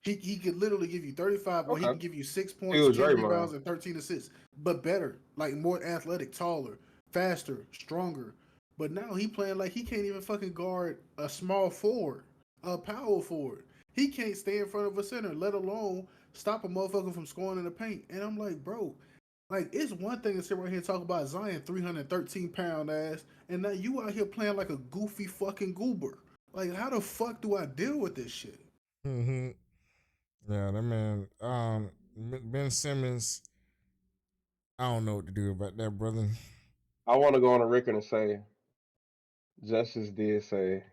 He could literally give you 35, or he Okay. can give you 6 He points, was 10 Draymond. rebounds, and 13 assists. But better, like more athletic, taller, faster, stronger. But now he playing like he can't even fucking guard a small forward, a power forward. He can't stay in front of a center, let alone stop a motherfucker from scoring in the paint. And I'm like, bro, like it's one thing to sit right here and talk about Zion 313-pound ass, and now you out here playing like a goofy fucking goober. Like, how the fuck do I deal with this shit? Mm-hmm. Yeah, that man. Ben Simmons. I don't know what to do about that, brother. I want to go on a record and say, Justice did say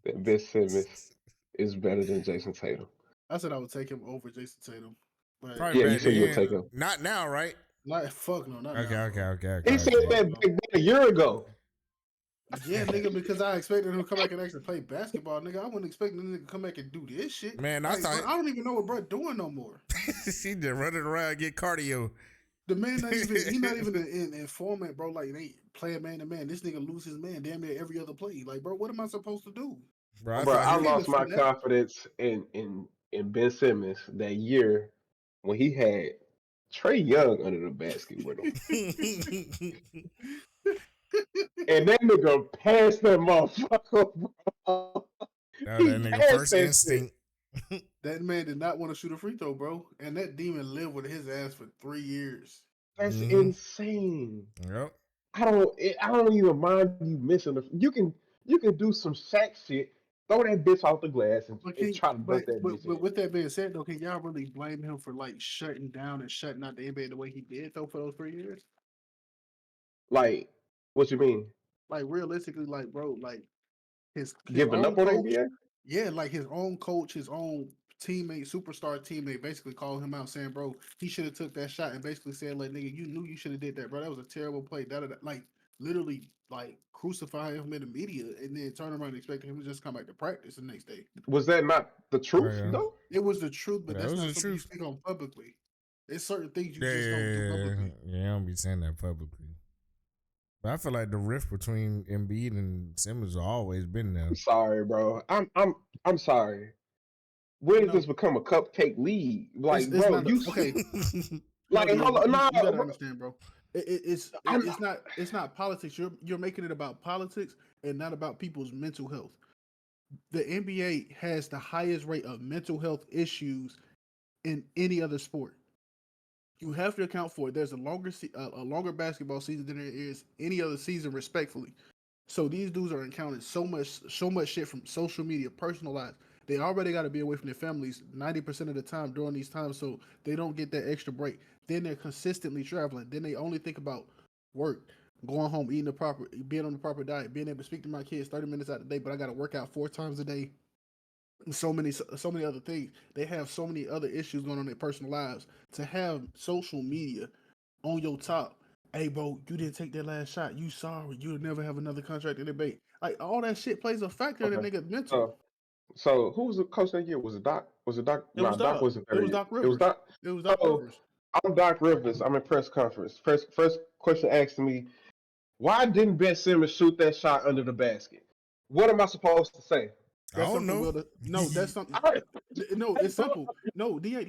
that Ben Simmons is better than Jason Tatum. I said I would take him over Jason Tatum. Like, Probably Yeah, you back said you would then. take him. Not now, right? not fuck no, not Okay, now, okay, bro. okay, okay, He said okay. that back then a year ago. Yeah, nigga, because I expected him to come back and actually play basketball, nigga. I wasn't expecting the nigga to come back and do this shit. Man, I Like, thought bro, I don't even know what bro doing no more. he just running around get cardio. The man not even he not even an informant, bro. Like they play a man to man. This nigga lose his man damn near every other play. Like, bro, what am I supposed to do? Bro, I Bro, thought I he You was. can't even lost my finesse. confidence in Ben Simmons that year when he had Trey Young under the basket with him. And that nigga passed that motherfucker, bro. That He nigga passed first that shit. instinct. That man did not want to shoot a free throw, bro. And that demon lived with his ass for 3 years. That's Mm-hmm. insane. Yep. I don't even mind you missing the. You can do some Shaq shit, throw that bitch off the glass and try to dunk that bitch But in. with that being said, though, can y'all really blame him for like shutting down and shutting out the NBA the way he did though for those 3 years? Like, what you mean? Like realistically, like bro, like his Giving own up on the coach, NBA? yeah, like his own coach, his own teammate, superstar teammate, basically called him out saying, bro, he should have took that shot and basically said, like, nigga, you knew you should have did that, bro. That was a terrible play. Like literally like crucifying him in the media and then turn around and expecting him to just come back to practice the next day. Was that not the truth Yeah, though? It was the truth, but that that's was not the something you truth. speak on publicly. There's certain things you Yeah, just don't do publicly. I don't be saying that publicly. But I feel like the rift between Embiid and Simmons has always been there. I'm sorry, bro. I'm sorry. When did No, this become a cupcake league? Like, it's bro, not okay. No, like, DA, hold on, nah, you got to bro. understand, bro. It's I'm, it's not politics. You're making it about politics and not about people's mental health. The NBA has the highest rate of mental health issues in any other sport. You have to account for it. There's a longer basketball season than there is any other season, respectfully. So these dudes are encountering so much shit from social media, personal lives. They already got to be away from their families 90% of the time during these times, so they don't get that extra break. Then they're consistently traveling. Then they only think about work, going home, being on the proper diet, being able to speak to my kids 30 minutes out of the day. But I got to work out 4 times a day. And so many other things. They have so many other issues going on in their personal lives. To have social media on your top, hey bro, you didn't take that last shot. You sorry. You'll never have another contract in debate. Like all that shit plays a factor in a okay. nigga mental. So, so who was the coach that year? Was it Doc? Was it Doc? It Nah, was Doc Doc. wasn't It there was yet. Doc It was Rivers. Doc. It was Doc So Rivers. I'm Doc Rivers. I'm in press conference. First question asked me, why didn't Ben Simmons shoot that shot under the basket? What am I supposed to say? I That's don't something know. no, that's something. All right. No, it's simple. No, DA,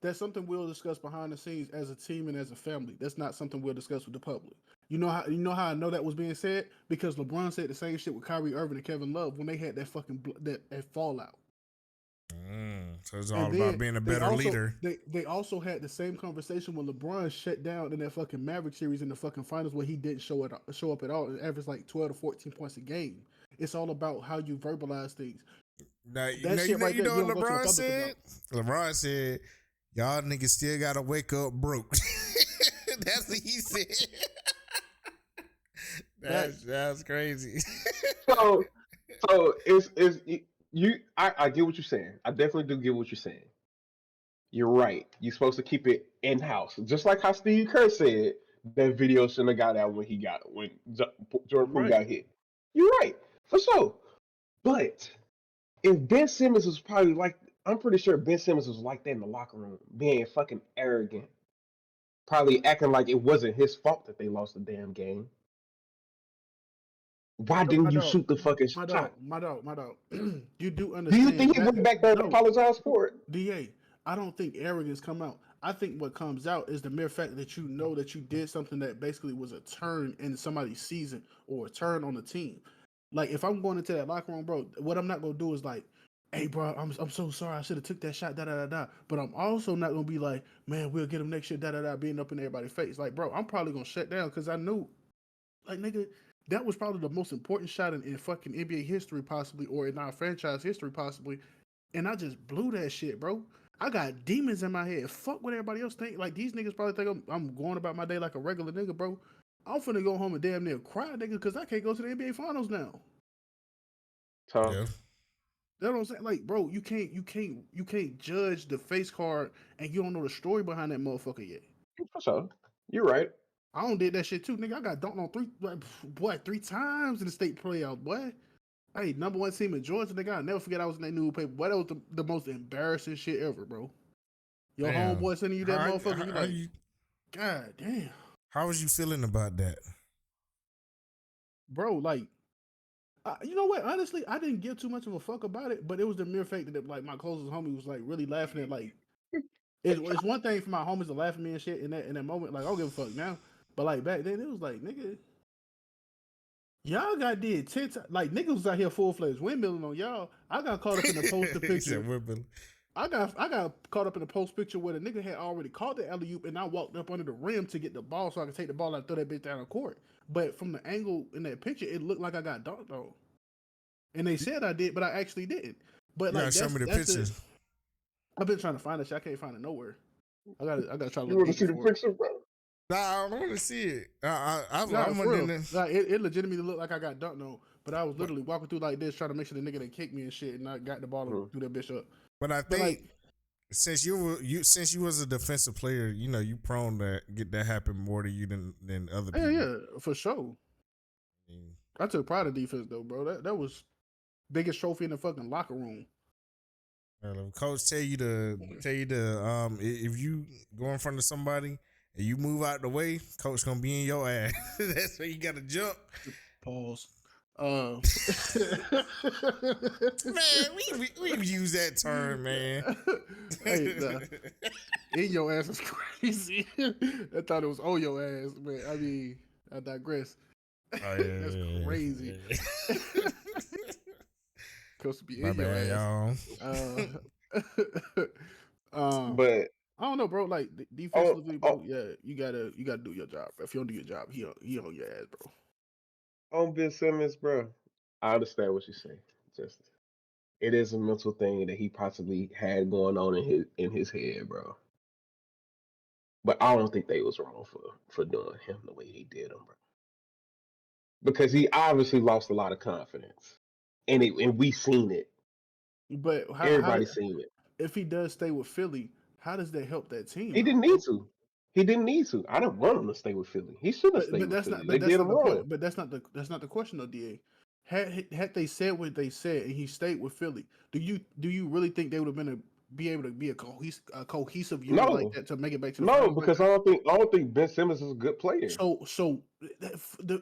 that's something we'll discuss behind the scenes as a team and as a family. That's not something we'll discuss with the public. You know how I know that was being said because LeBron said the same shit with Kyrie Irving and Kevin Love when they had that that fallout. So it's And all about then being a better leader. they also had the same conversation when LeBron shut down in that fucking Maverick series in the fucking finals where he didn't show up at all and averaged like 12 to 14 points a game. It's all about how you verbalize things. Now, That shit right you there, know you what don't go to the LeBron public said? about. LeBron said, y'all niggas still gotta wake up broke. That's what he said. That's crazy. So, so it's you. I get what you're saying. I definitely do get what you're saying. You're right. You're supposed to keep it in house, just like how Steve Kerr said that video shouldn't have got out when Jordan Poole Right. got hit. You're right for sure. But if Ben Simmons was probably like, I'm pretty sure Ben Simmons was like that in the locker room, being fucking arrogant, probably acting like it wasn't his fault that they lost the damn game. Why My didn't you dog, shoot the fucking my dog, shot? my dog, my dog. You do Do you understand think he that? went back there and No, apologized for it? DA. I don't think arrogance come out. I think what comes out is the mere fact that you know that you did something that basically was a turn in somebody's season or a turn on the team. Like if I'm going into that locker room, bro, what I'm not gonna do is like, hey, bro, I'm so sorry. I should have took that shot, da da da da. But I'm also not gonna be like, man, we'll get him next year, da da da, being up in everybody's face. Like, bro, I'm probably gonna shut down because I knew, like, nigga, that was probably the most important shot in fucking NBA history, possibly, or in our franchise history, possibly. And I just blew that shit, bro. I got demons in my head. Fuck what everybody else think. Like these niggas probably think I'm going about my day like a regular nigga, bro. I'm finna go home and damn near cry, nigga, because I can't go to the NBA finals now. So Yeah. That's what I'm saying. Like, bro, you can't judge the face card and you don't know the story behind that motherfucker yet. for sure, you're right. I don't did that shit too, nigga. I got dunked on three times in the state playoff, boy. Hey, number one team in Georgia, nigga. I'll never forget I was in that newspaper. Boy, that was the most embarrassing shit ever, bro. Your Damn. homeboy sending you that motherfucker, you how like, you God damn. how was you feeling about that? Bro, like, you know what? Honestly, I didn't give too much of a fuck about it, but it was the mere fact that like my closest homie was like really laughing at like it's one thing for my homies to laugh at me and shit in that moment. Like I don't give a fuck now, but like back then it was like nigga, y'all got did 10 times. Like niggas was out here full fledged windmilling on y'all. I got caught up in the poster He picture. said, "Windmill." I got caught up in the post picture where the nigga had already caught the alley oop and I walked up under the rim to get the ball so I could take the ball and throw that bitch down the court. But from the angle in that picture, it looked like I got dunked on. And they said I did, but I actually didn't. But You like gotta show me the pictures. I've been trying to find that shit. I can't find it nowhere. I gotta try to You look want to see deeper the for it. picture, bro? Nah, I don't want to see it. Nah, I'm for real. wondering. Like, it legitimately looked like I got dunked on, but I was literally walking through like this, trying to make sure the nigga didn't kick me and shit, and I got the ball and threw that bitch up. But I But think like, since you was a defensive player, you prone to get that happen more to you than other people. yeah, for sure. I took pride in defense though, bro. That was biggest trophy in the fucking locker room. Coach tell you to if you go in front of somebody and you move out the way, coach gonna be in your ass. That's why you gotta jump. Pause. Man, we've used that term, man. Hey, in your ass is crazy. I thought it was on your ass, man. I mean, I digress. Oh, yeah, That's crazy. Yeah. Supposed to be My in your bad, ass. But I don't know, bro. Like defensively, bro. Yeah, you gotta do your job. If you don't do your job, he on your ass, bro. on Ben Simmons, bro, I understand what you say. Just it is a mental thing that he possibly had going on in his head, bro. But I don't think they was wrong for doing him the way they did him, bro. Because he obviously lost a lot of confidence, and we seen it. But Everybody seen it. if he does stay with Philly, how does that help that team? He out, didn't bro? need to. He didn't need to. I didn't want him to stay with Philly. He shouldn't have stayed with Philly. They did him the point. wrong. But that's not the question though, Da. Had they said what they said and he stayed with Philly, do you really think they would have been be able to be a cohesive unit like No, that to make it back to the no, finals like because that? I don't think Ben Simmons is a good player. So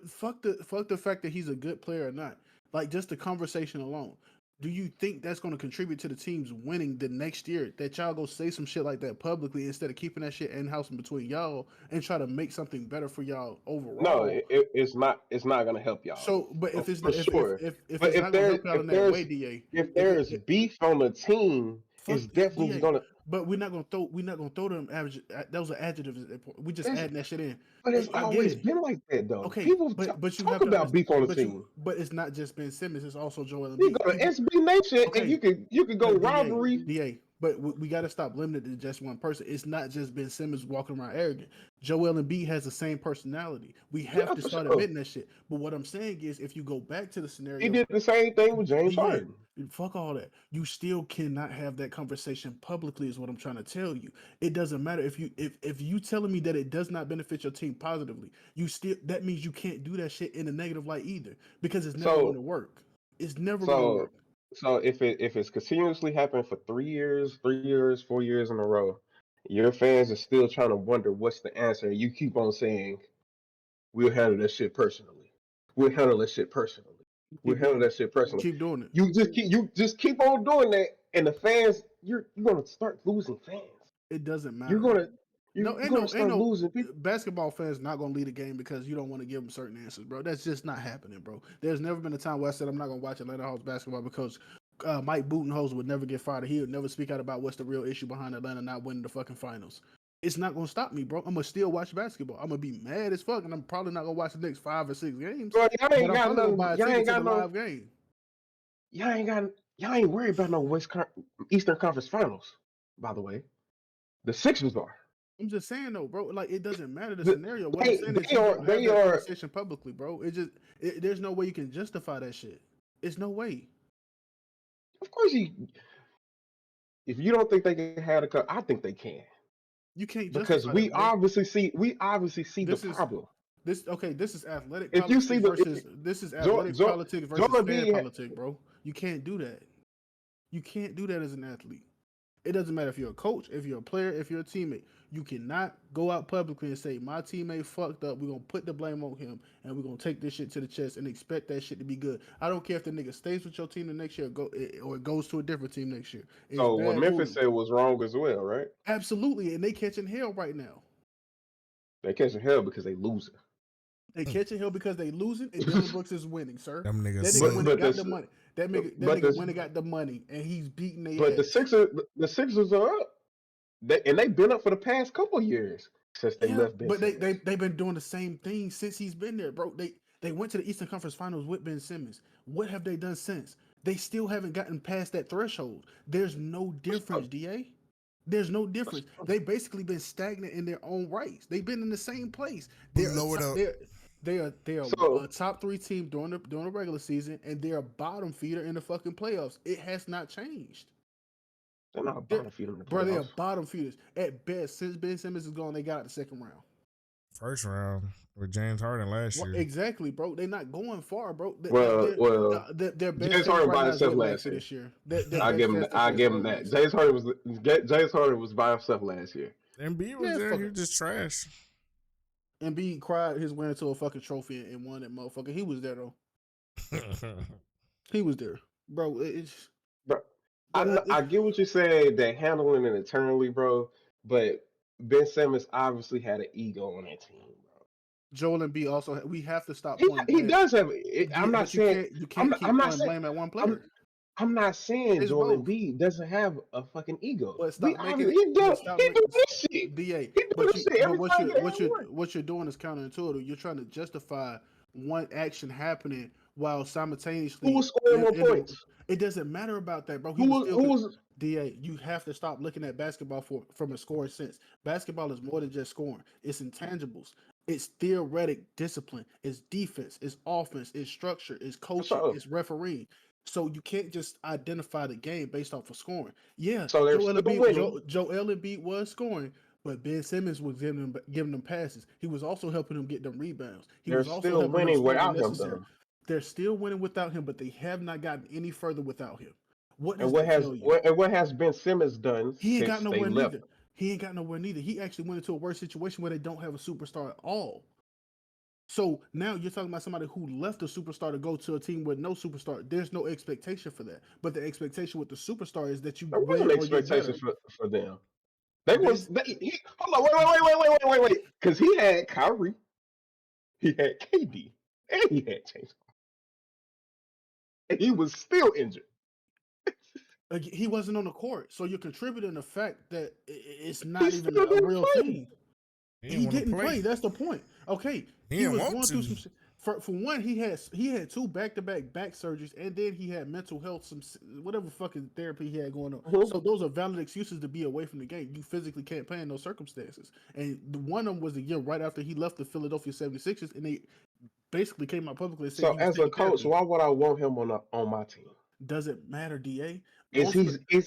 fuck the fact that he's a good player or not. Like just the conversation alone. Do you think that's going to contribute to the teams winning the next year? That y'all go say some shit like that publicly instead of keeping that shit in house and between y'all and try to make something better for y'all No, overall. it's not. It's not going to help y'all So, but if it's for not, sure. if But it's not going to help y'all in that way, Da, if if there's it, beef on the team, fuck it's definitely Da, going to. but we're not gonna throw them average. Those are adjectives. We just adding that shit in. But it's I get always it. been like that, though. Okay, People but you talk have to about understand. beef on the team. But it's not just Ben Simmons. It's also Joel You Embiid. go to People. SB Nation and Okay, you could no go Da rivalry. Da. But we got to stop limiting it to just one person. It's not just Ben Simmons walking around arrogant. Joel Embiid has the same personality. We have Yeah, to for start sure. admitting that shit. But what I'm saying is, if you go back to the He scenario, did the same thing with James Da, Harden. fuck all that. You still cannot have that conversation publicly. Is what I'm trying to tell you. It doesn't matter if you telling me that it does not benefit your team positively. You still that means you can't do that shit in a negative light either because it's never going to So work. It's never going to so work. so if it's continuously happening for 3 years, 3 years, 4 years in a row, your fans are still trying to wonder what's the answer. You keep on saying, "We'll handle that shit personally. We'll handle that shit personally. We'll Keep handle doing that it. shit personally." Keep doing it. You just keep on doing that, and the fans you're gonna start losing fans. It doesn't You're matter, bro. gonna No, you're gonna ain't start no losing people. basketball fans not gonna lead a game because you don't want to give them certain answers, bro. That's just not happening, bro. There's never been a time where I said I'm not gonna watch Atlanta Hawks basketball because Mike Budenholzer would never get fired. He would never speak out about what's the real issue behind Atlanta not winning the fucking finals. It's not gonna stop me, bro. I'm gonna still watch basketball. I'm gonna be mad as fuck, and I'm probably not gonna watch the next 5 or 6 games, Bro, but I'm probably gonna buy a ticket to the live game. y'all ain't worried about no Eastern Conference Finals. By the way, the Sixers are. I'm just saying though, bro. Like it doesn't matter the The- scenario. What I'm saying is you don't have they that are. conversation publicly, bro. There's no way you can justify that shit. It's no way. Of course, if you don't think they can have a cup, I think they can You can't because justify that, bro. we obviously see the This is problem. this is athletic If you politics see the versus this is Joel, athletic Joel, politics Joel versus fan Embiid, politics, bro. You can't do that. You can't do that as an athlete. It doesn't matter if you're a coach, if you're a player, if you're a teammate. You cannot go out publicly and say my teammate fucked up. We're gonna put the blame on him, and we're gonna take this shit to the chest and expect that shit to be good. I don't care if the nigga stays with your team the next year or goes to a different team next year. It's so what bad Memphis moods. said was wrong as well, right? Absolutely, and they catching hell right now. They catching hell because they losing. They catching hell because they losing, and Dylan Brooks is winning, sir. Them niggas That nigga sing. went and but got the this money. That but nigga this went and got the money, and he's beating but their ass. The Sixers are up. They've been up for the past couple of years since they Yeah, left Ben but Simmons. they've been doing the same thing since he's been there, bro. They went to the Eastern Conference Finals with Ben Simmons. What have they done since? They still haven't gotten past that threshold. There's no difference, Da. There's no difference. They basically been stagnant in their own rights. They've been in the same place. We know it up. They're So a top 3 team during the regular season, and they're a bottom feeder in the fucking playoffs. It has not changed. they're not a They're, bottom feeder in the bro, they are playoffs. bottom feeders at best. Since Ben Simmons is gone, they got out the second round. First round with James Harden last year. Exactly, bro. They're not going far, bro. Their best James chance Harden right by now is himself getting back last to year. this year. Their I best give him chance that. this I year is give him going that. next year. James Harden was by himself last year. Embiid was Yeah, there. fuck He it. was just trash. And B cried his way into a fucking trophy and won that motherfucker. He was there though. He was there, bro. It's Bro, I get what you're saying. They're handling it internally, bro. But Ben Simmons obviously had an ego on that team, bro. Joel and B also. We have to stop He pointing he blame. does have. I'm not But you saying. can't I'm keep not pointing saying. blame at one I'm player. I'm not saying It's Joel both. Embiid doesn't have a fucking ego. But We stop making obviously it. But he stop do making this shit. DA. He do this shit But every time they have one. what you're doing is counterintuitive. You're trying to justify one action happening while Who simultaneously was scoring more in the. points? It doesn't matter about that, bro. He Who was was still who was DA. You have to stop looking at basketball from a scoring sense. Basketball is more than just scoring. It's intangibles. It's theoretic discipline. It's defense. It's offense. It's structure. It's coaching. so It's refereeing. So you can't just identify the game based off of scoring. Yeah, so they're still winning. Joel Embiid was scoring, but Ben Simmons was giving them passes. He was also helping them get them rebounds. He They're was also still helping them winning score when without him necessary. though. They're still winning without him, but they have not gotten any further without him. What And does that tell you? what has Ben Simmons done He ain't got since they nowhere left? neither. He ain't got nowhere neither. He actually went into a worse situation where they don't have a superstar at all. So now you're talking about somebody who left a superstar to go to a team with no superstar. There's no expectation for that. But the expectation with the superstar is that you There was an win or you're expectation better. for them. They Ben, was hold on, wait. Because he had Kyrie, he had KD, and he had James, and he was still injured. he wasn't on the court. So you're contributing the fact that it's He not even still a didn't real play. thing. He He want to didn't play. play. That's the point. Okay, He he didn't was want going to. through some. For one, he had 2 back surgeries, and then he had mental health, some whatever fucking therapy he had going on. Mhm. So those are valid excuses to be away from the game. You physically can't play in those circumstances. And one of them was the year right after he left the Philadelphia 76ers, and they basically came out publicly and said So he was as a taking coach, therapy. why would I want him on my team? Doesn't matter, DA. Is he Ultimately,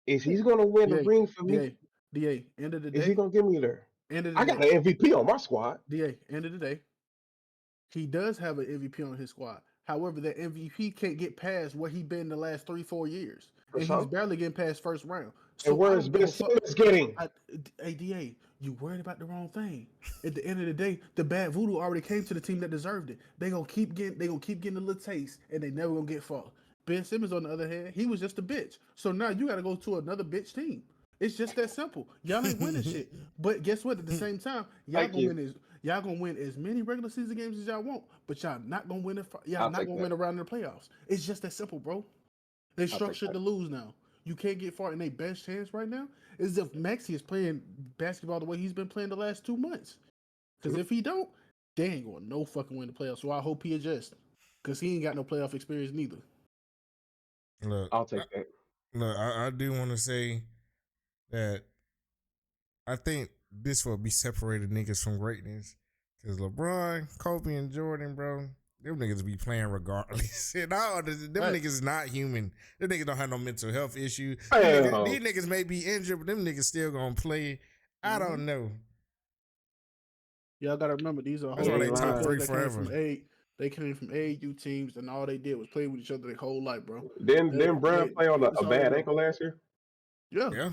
is he going to win the DA, ring for me? DA. End of the Is he day, going to get me there? end of the I got day, an MVP on my squad. DA. End of the day. He does have an MVP on his squad. However, that MVP can't get past where he been the last 3-4 years, For and he's sure. barely getting past first round. And So I where is don't give Ben a fuck. Simmons getting? ADA, you worried about the wrong thing. At the end of the day, the bad voodoo already came to the team that deserved it. They gonna keep getting a little taste, and they never gonna get far. Ben Simmons, on the other hand, he was just a bitch. So now you got to go to another bitch team. It's just that simple. Y'all ain't winning shit. But guess what? At the same time, Thank you. y'all gonna win as many regular season games as y'all want, but y'all not gonna win I'll take that. win around in the playoffs. It's just that simple, bro. They I'll take structured that. to lose now. You can't get far, and their best chance right now is if Maxey is playing basketball the way he's been playing the last 2 months. Because if he don't, they ain't going no fucking win the playoffs. So I hope he adjusts, because he ain't got no playoff experience neither. Look, I'll take that. Look, I do want to say that I think this will be separated niggas from greatness. Because LeBron, Kobe, and Jordan, bro, them niggas be playing regardless. Them niggas not human. Them niggas don't have no mental health issue. These niggas may be injured, but them niggas still gonna play. I don't know. Y'all gotta remember, these are That's why they top 3 forever. They came from AAU teams, and all they did was play with each other their whole life, bro. Didn't Brown play on a bad ankle last year? Yeah.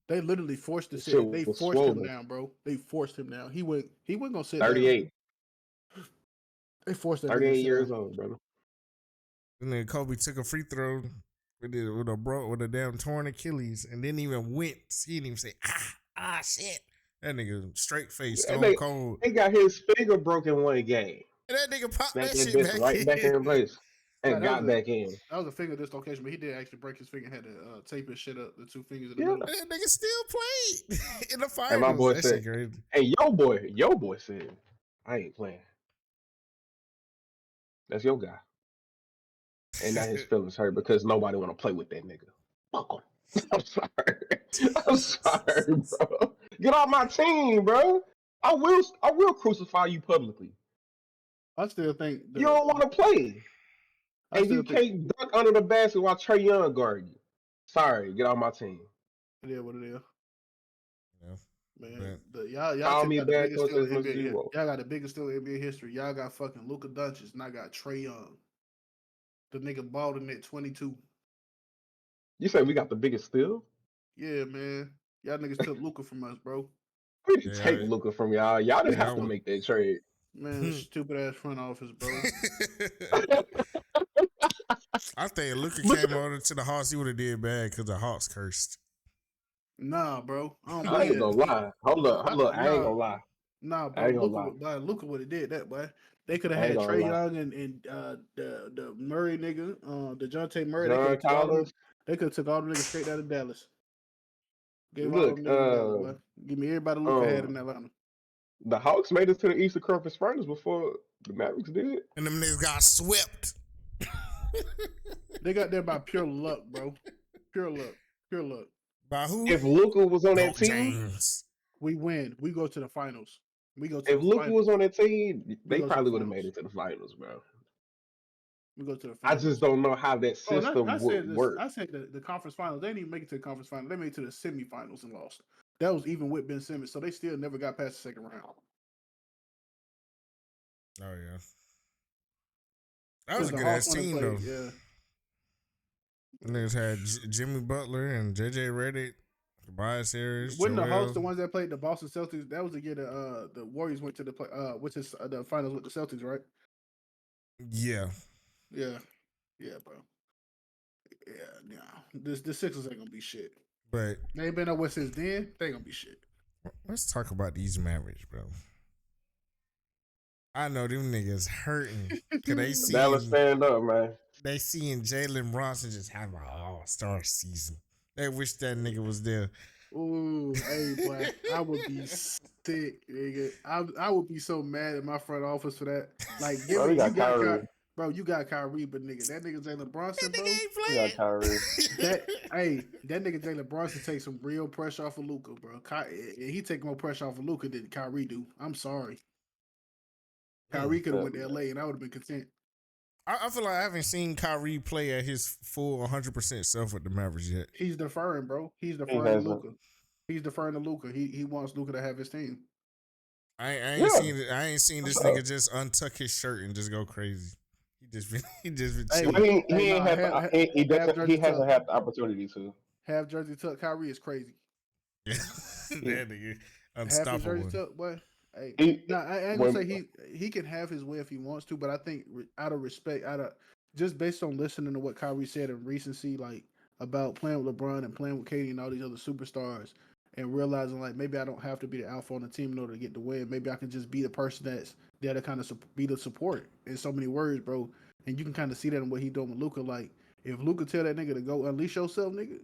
They literally forced the shit. They forced him down, bro. They forced him down. He wasn't gonna sit 38. down. They forced that 38 nigga years old, brother. And then Kobe took a free throw with a damn torn Achilles and didn't even wince. He didn't even say shit. That nigga straight face, stone cold. He got his finger broken one game. And that nigga popped that shit back in place and got back in. That was a finger dislocation, but he did actually break his finger and had to tape his shit up, the 2 fingers in the middle. middle. That nigga still played in the finals. And my boy that said, crazy. "Hey, your boy said, I ain't playing. That's your guy." And now his feelings hurt because nobody want to play with that nigga. Fuck him. I'm sorry. I'm sorry, bro. Get off my team, bro. I will crucify you publicly. I still think You don't want to play, I and still you think can't duck under the basket while Trey Young guard you. Sorry, get off my team. it is what it is. Yeah. Man, But y'all Call team me a got the bad biggest coach steal as in much as you NBA. want. Y'all got the biggest steal in NBA history. Y'all got fucking Luka Doncic, and I got Trey Young. The nigga balled in at 22. You say we got the biggest steal? Yeah, man. Y'all niggas took Luka from us, bro. We didn't take yeah, Luca from y'all. Y'all didn't have to yeah. make that trade. Man, stupid ass front office, bro. I think Luka Look came at over to the Hawks. He would have did bad because the Hawks cursed. Nah, bro. I don't I believe ain't that. gonna lie. Hold up. I ain't gonna lie. Nah, I bro. ain't gonna lie. Luca would have did that, boy. They could have I ain't had gonna Trey lie. Young and the Murray nigga, the Dejounte Murray. They could John have took all them. Collins. They could have took all the niggas straight out of Dallas. Gave all them Look, niggas to Dallas, boy. Give me everybody Luca had in um, Atlanta. the Hawks made it to the Eastern Conference Finals before the Mavericks did. And them niggas got swept. They got there by pure luck, bro. Pure luck. Pure luck. By who? If Luca was on that Colt team, James. We win. We go to the finals. We go to if the Luca was finals. on that team, We they go to the probably would have made finals. it to the finals, bro. We go to the I just finals. don't know how that Oh, and I system would said this. work. I said the conference finals. They didn't even make it to the conference finals. They made it to the semifinals and lost. That was even with Ben Simmons. So they still never got past the second round. Oh yeah, that was Because a the good Hawks ass want to team play. though. Yeah. Them niggas had Jimmy Butler and JJ Redick, Tobias Harris, Wasn't the Hawks Joel. the ones that played the Boston Celtics? That was the year the Warriors went to the play, which is the finals with the Celtics, right? Yeah, Yeah. Yeah, bro. Yeah, no. The Sixers ain't gonna be shit. but They ain't been nowhere since then. They ain't gonna be shit. let's talk about these Mavericks, bro. I know them niggas hurting because Dallas, stand up, man. they seeing Jalen Bronson just have an all-star season. They wish that nigga was there. Ooh, hey boy, I would be sick, nigga. I would be so mad at my front office for that. Like, give Bro, we it, you got got Kyrie. bro, you got Kyrie, but nigga, that nigga Jalen Bronson, That nigga bro. We got ain't Kyrie. playing. That nigga Jalen Bronson takes some real pressure off of Luca, bro. He take more pressure off of Luca than Kyrie do. I'm sorry, Kyrie could have went to LA and I would have been content. I feel like I haven't seen Kyrie play at his full 100% self with the Mavericks yet. He's deferring, bro. He's He deferring to hasn't. Luca. He's deferring to Luca. He wants Luca to have his team. I ain't Yeah. seen it. I ain't seen this nigga just untuck his shirt and just go crazy. He just been Hey, chilling. He ain't had he doesn't he hasn't had the opportunity to. Half jersey tuck Kyrie is crazy. Yeah. That nigga Half his jersey unstoppable. tuck, boy. Hey, He, I ain't gonna say he can have his way if he wants to, but I think out of respect, just based on listening to what Kyrie said in recency, like about playing with LeBron and playing with KD and all these other superstars, and realizing like maybe I don't have to be the alpha on the team in order to get the win. Maybe I can just be the person that's there to kind of be the support. In so many words, bro, and you can kind of see that in what he doing with Luka. Like if Luka tell that nigga to go unleash yourself, nigga.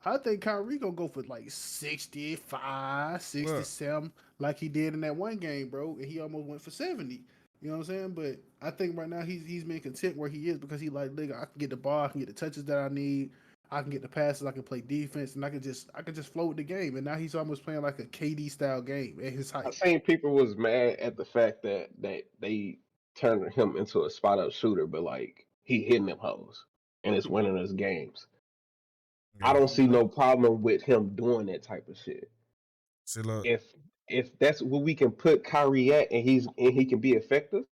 I think Kyrie gonna go for like 65, 67, like he did in that one game, bro. And he almost went for 70. You know what I'm saying? But I think right now he's been content where he is because he like, nigga, I can get the ball, I can get the touches that I need, I can get the passes, I can play defense, and I can just flow with the game. And now he's almost playing like a KD style game at his I height. seen people was mad at the fact that they turned him into a spot up shooter, but like he hitting them hoes and it's winning us games. I Yeah. don't see no problem with him doing that type of shit. See, look, If that's what we can put Kyrie at and he can be effective,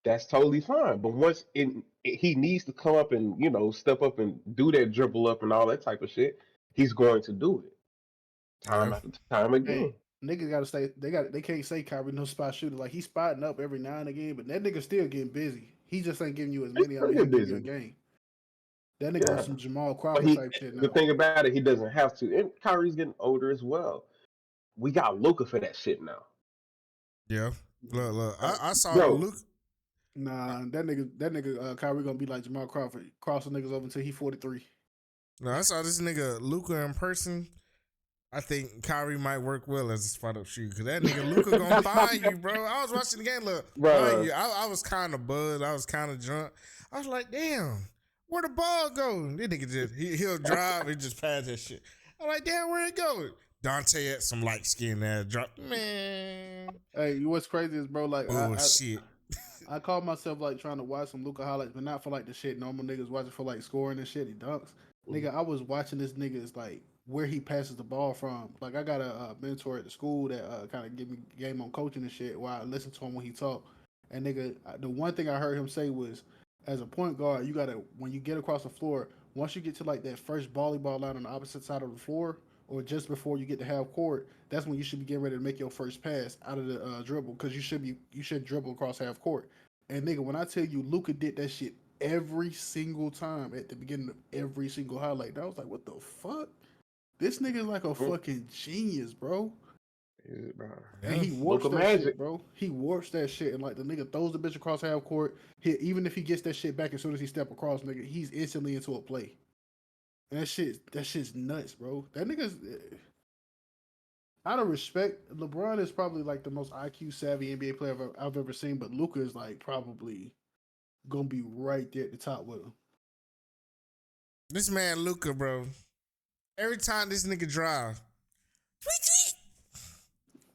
that's totally fine. But once he needs to come up and step up and do that dribble up and all that type of shit, he's going to do it time yeah. after time again. Hey, niggas gotta stay. They can't say Kyrie no spot shooter. Like he's spotting up every now and again, but that nigga still getting busy. He just ain't giving you as He's many gonna as he'll get give you a busy. game. That nigga on Yeah. some Jamal But Crawford type shit the now. thing about it, he doesn't have to. And Kyrie's getting older as well. We got Luca for that shit now. Yeah. Look. I saw Bro, Luke. Nah, that nigga Kyrie gonna be like Jamal Crawford, crossing niggas over until he 43. No, I saw this nigga Luca in person. I think Kyrie might work well as a spot up shooter because that nigga Luca gonna find you, bro. I was watching the game, look, Bro. you, I was kind of buzzed. I was kind of drunk. I was like, damn, where the ball go? This nigga just he'll drive and just pass that shit. I'm like, damn, where it go? Dante had some light skin ass drop. Man. Hey, what's crazy is, bro, like, Bullshit. I call myself like trying to watch some Luka highlights, but not for like the shit normal niggas watching for like scoring and shit. He dunks, nigga. I was watching this nigga's like where he passes the ball from. Like I got a mentor at the school that kind of give me game on coaching and shit. While I listen to him when he talk, and nigga, the one thing I heard him say was, as a point guard, you gotta when you get across the floor, once you get to like that first volleyball line on the opposite side of the floor, or just before you get to half court, that's when you should be getting ready to make your first pass out of the dribble because you should dribble across half court. And nigga, when I tell you Luca did that shit every single time at the beginning of every single highlight, I was like, what the fuck? This nigga is like a fucking genius, bro. Yeah, bro. And he warps Luka that magic. shit, bro. He warps that shit, and like the nigga throws the bitch across half court. Even if he gets that shit back as soon as he step across, nigga, he's instantly into a play. And that shit's nuts, bro. That nigga's out of respect. LeBron is probably like the most IQ savvy NBA player I've ever seen, but Luka is like probably gonna be right there at the top with him. This man Luca, bro. Every time this nigga drive,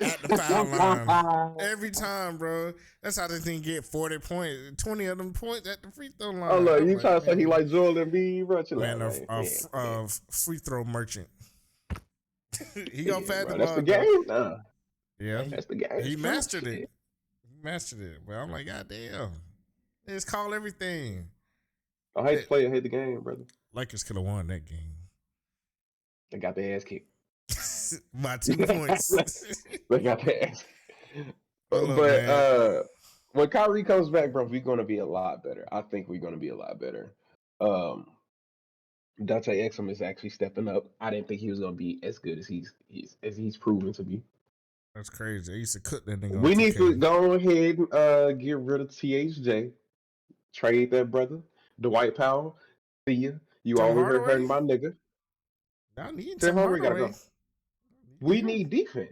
at the foul line. Every time, bro. That's how this thing get 40 points. 20 of them points at the free throw line. Oh look, you trying to say he like Joel Embiid, bro? Man, a free throw merchant. He gonna pass the ball. That's the game. Nah. Yeah, that's the game. He mastered it. He mastered it. But I'm like, God damn. They just call everything. I hate to play. I hate the game, brother. Lakers could have won that game. They got their ass kicked. By 2 points. They got their ass. But when Kyrie comes back, bro, we're gonna be a lot better. I think we're gonna be a lot better. Dante Exum is actually stepping up. I didn't think he was gonna be as good as he's proven to be. That's crazy. I used to cook that nigga. We need to go ahead and get rid of THJ. Trade that brother. Dwight Powell. See ya. You Tim over here Hardaway? hurting my nigga. Y'all need Tim Tim Hardaway gotta Hardaway. go. We need defense.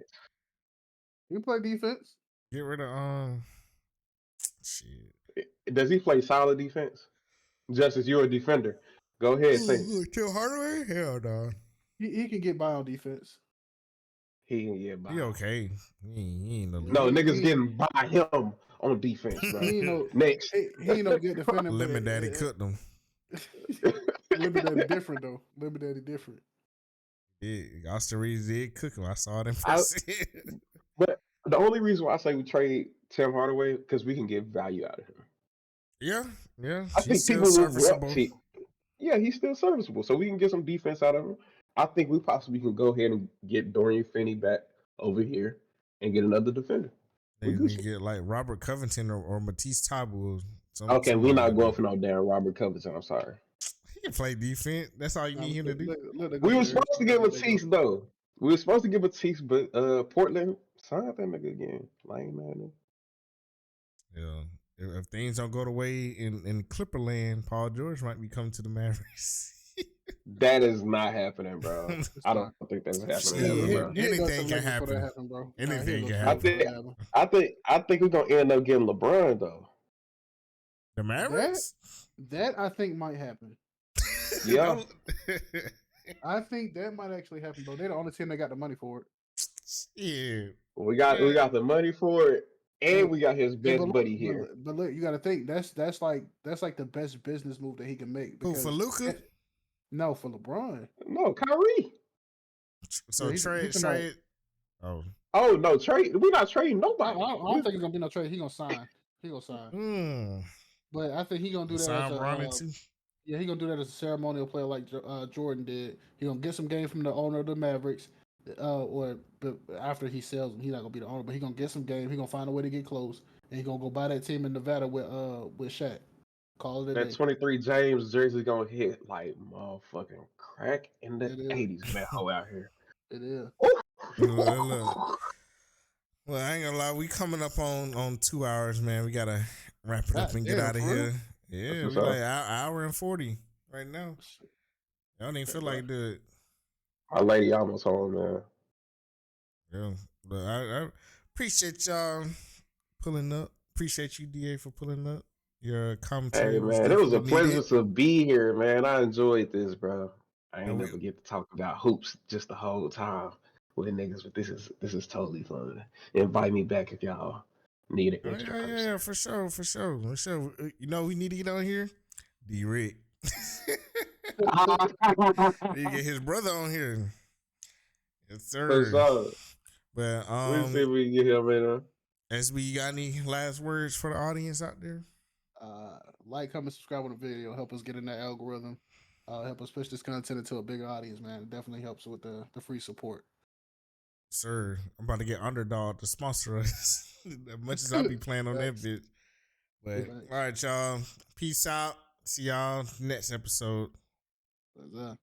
You play defense? Get rid of shit. Does he play solid defense? Justice, you're a defender. Go ahead, say it. Tim Hardaway? Hell no. He can get by on defense. He can get by. He okay. He ain't No, niggas getting by him on defense, bro. He ain't no Next. He ain't no good defender. Lemon Daddy cooked him. Lemon Daddy different though. Lemon Daddy different. Yeah, Austin Reeves did cook him. I saw it in person. But the only reason why I say we trade Tim Hardaway because we can get value out of him. Yeah. I think people serviceable. Yeah, he's still serviceable, so we can get some defense out of him. I think we possibly can go ahead and get Dorian Finney back over here and get another defender. We get like Robert Covington or Matisse Thybulle. Okay, we're not going for no damn Robert Covington. I'm sorry. He can play defense. That's all you need him to do. We were supposed to get Matisse though. We were supposed to get Matisse, but Portland signed that nigga again. Lame man. Yeah. If things don't go the way in Clipperland, Paul George might be coming to the Mavericks. That is not happening, bro. I don't think that's happening. Yeah, bro. Anything can happen. Bro. Anything can happen. I think we're gonna end up getting LeBron though. The Mavericks? That I think might happen. Yeah. I think that might actually happen, bro. They're the only team that got the money for it. Yeah. We got the money for it, and we got his best buddy here. But look, you got to think that's like the best business move that he can make. Who, for Luka? No, for LeBron. No, Kyrie. So trade. Oh no, trade. We're not trading nobody. I don't think he's gonna be no trade. He gonna sign. But I think he gonna do that. Yeah, he gonna do that as a ceremonial player like Jordan did. He gonna get some game from the owner of the Mavericks, but after he sells them, he's not gonna be the owner. But he gonna get some game. He gonna find a way to get close, and he gonna go buy that team in Nevada with Shaq. Call it that 23 James jersey gonna hit like motherfucking crack in the 80s, man. How out here? It is. Well, I ain't gonna lie. We coming up on 2 hours, man. We gotta wrap it up and get out of here. Yeah, we like an hour and 40 right now. Y'all don't even feel like that. Our lady almost home, man. Yeah, but I appreciate y'all pulling up. Appreciate you, DA, for pulling up. Your commentary. Hey, man, it was a pleasure to be here, man. I enjoyed this, bro. I ain't And we, never get to talk about hoops just the whole time with niggas, but this is totally fun. Invite me back if y'all need an oh extra yeah, person. for sure, for sure, for sure. You know, we need to get on here. D-Rick. He get his brother on here. Yes, For sir. sure. But We'll see if we can get him in there. SB, you got any last words for the audience out there? Like, comment, subscribe on the video. Help us get in that algorithm. Help us push this content into a bigger audience, man. It definitely helps with the free support. Sir, I'm about to get Underdog to sponsor us. As much as I be playing on that Facts. bitch. But Facts. all right, y'all. Peace out. See y'all next episode. What's up?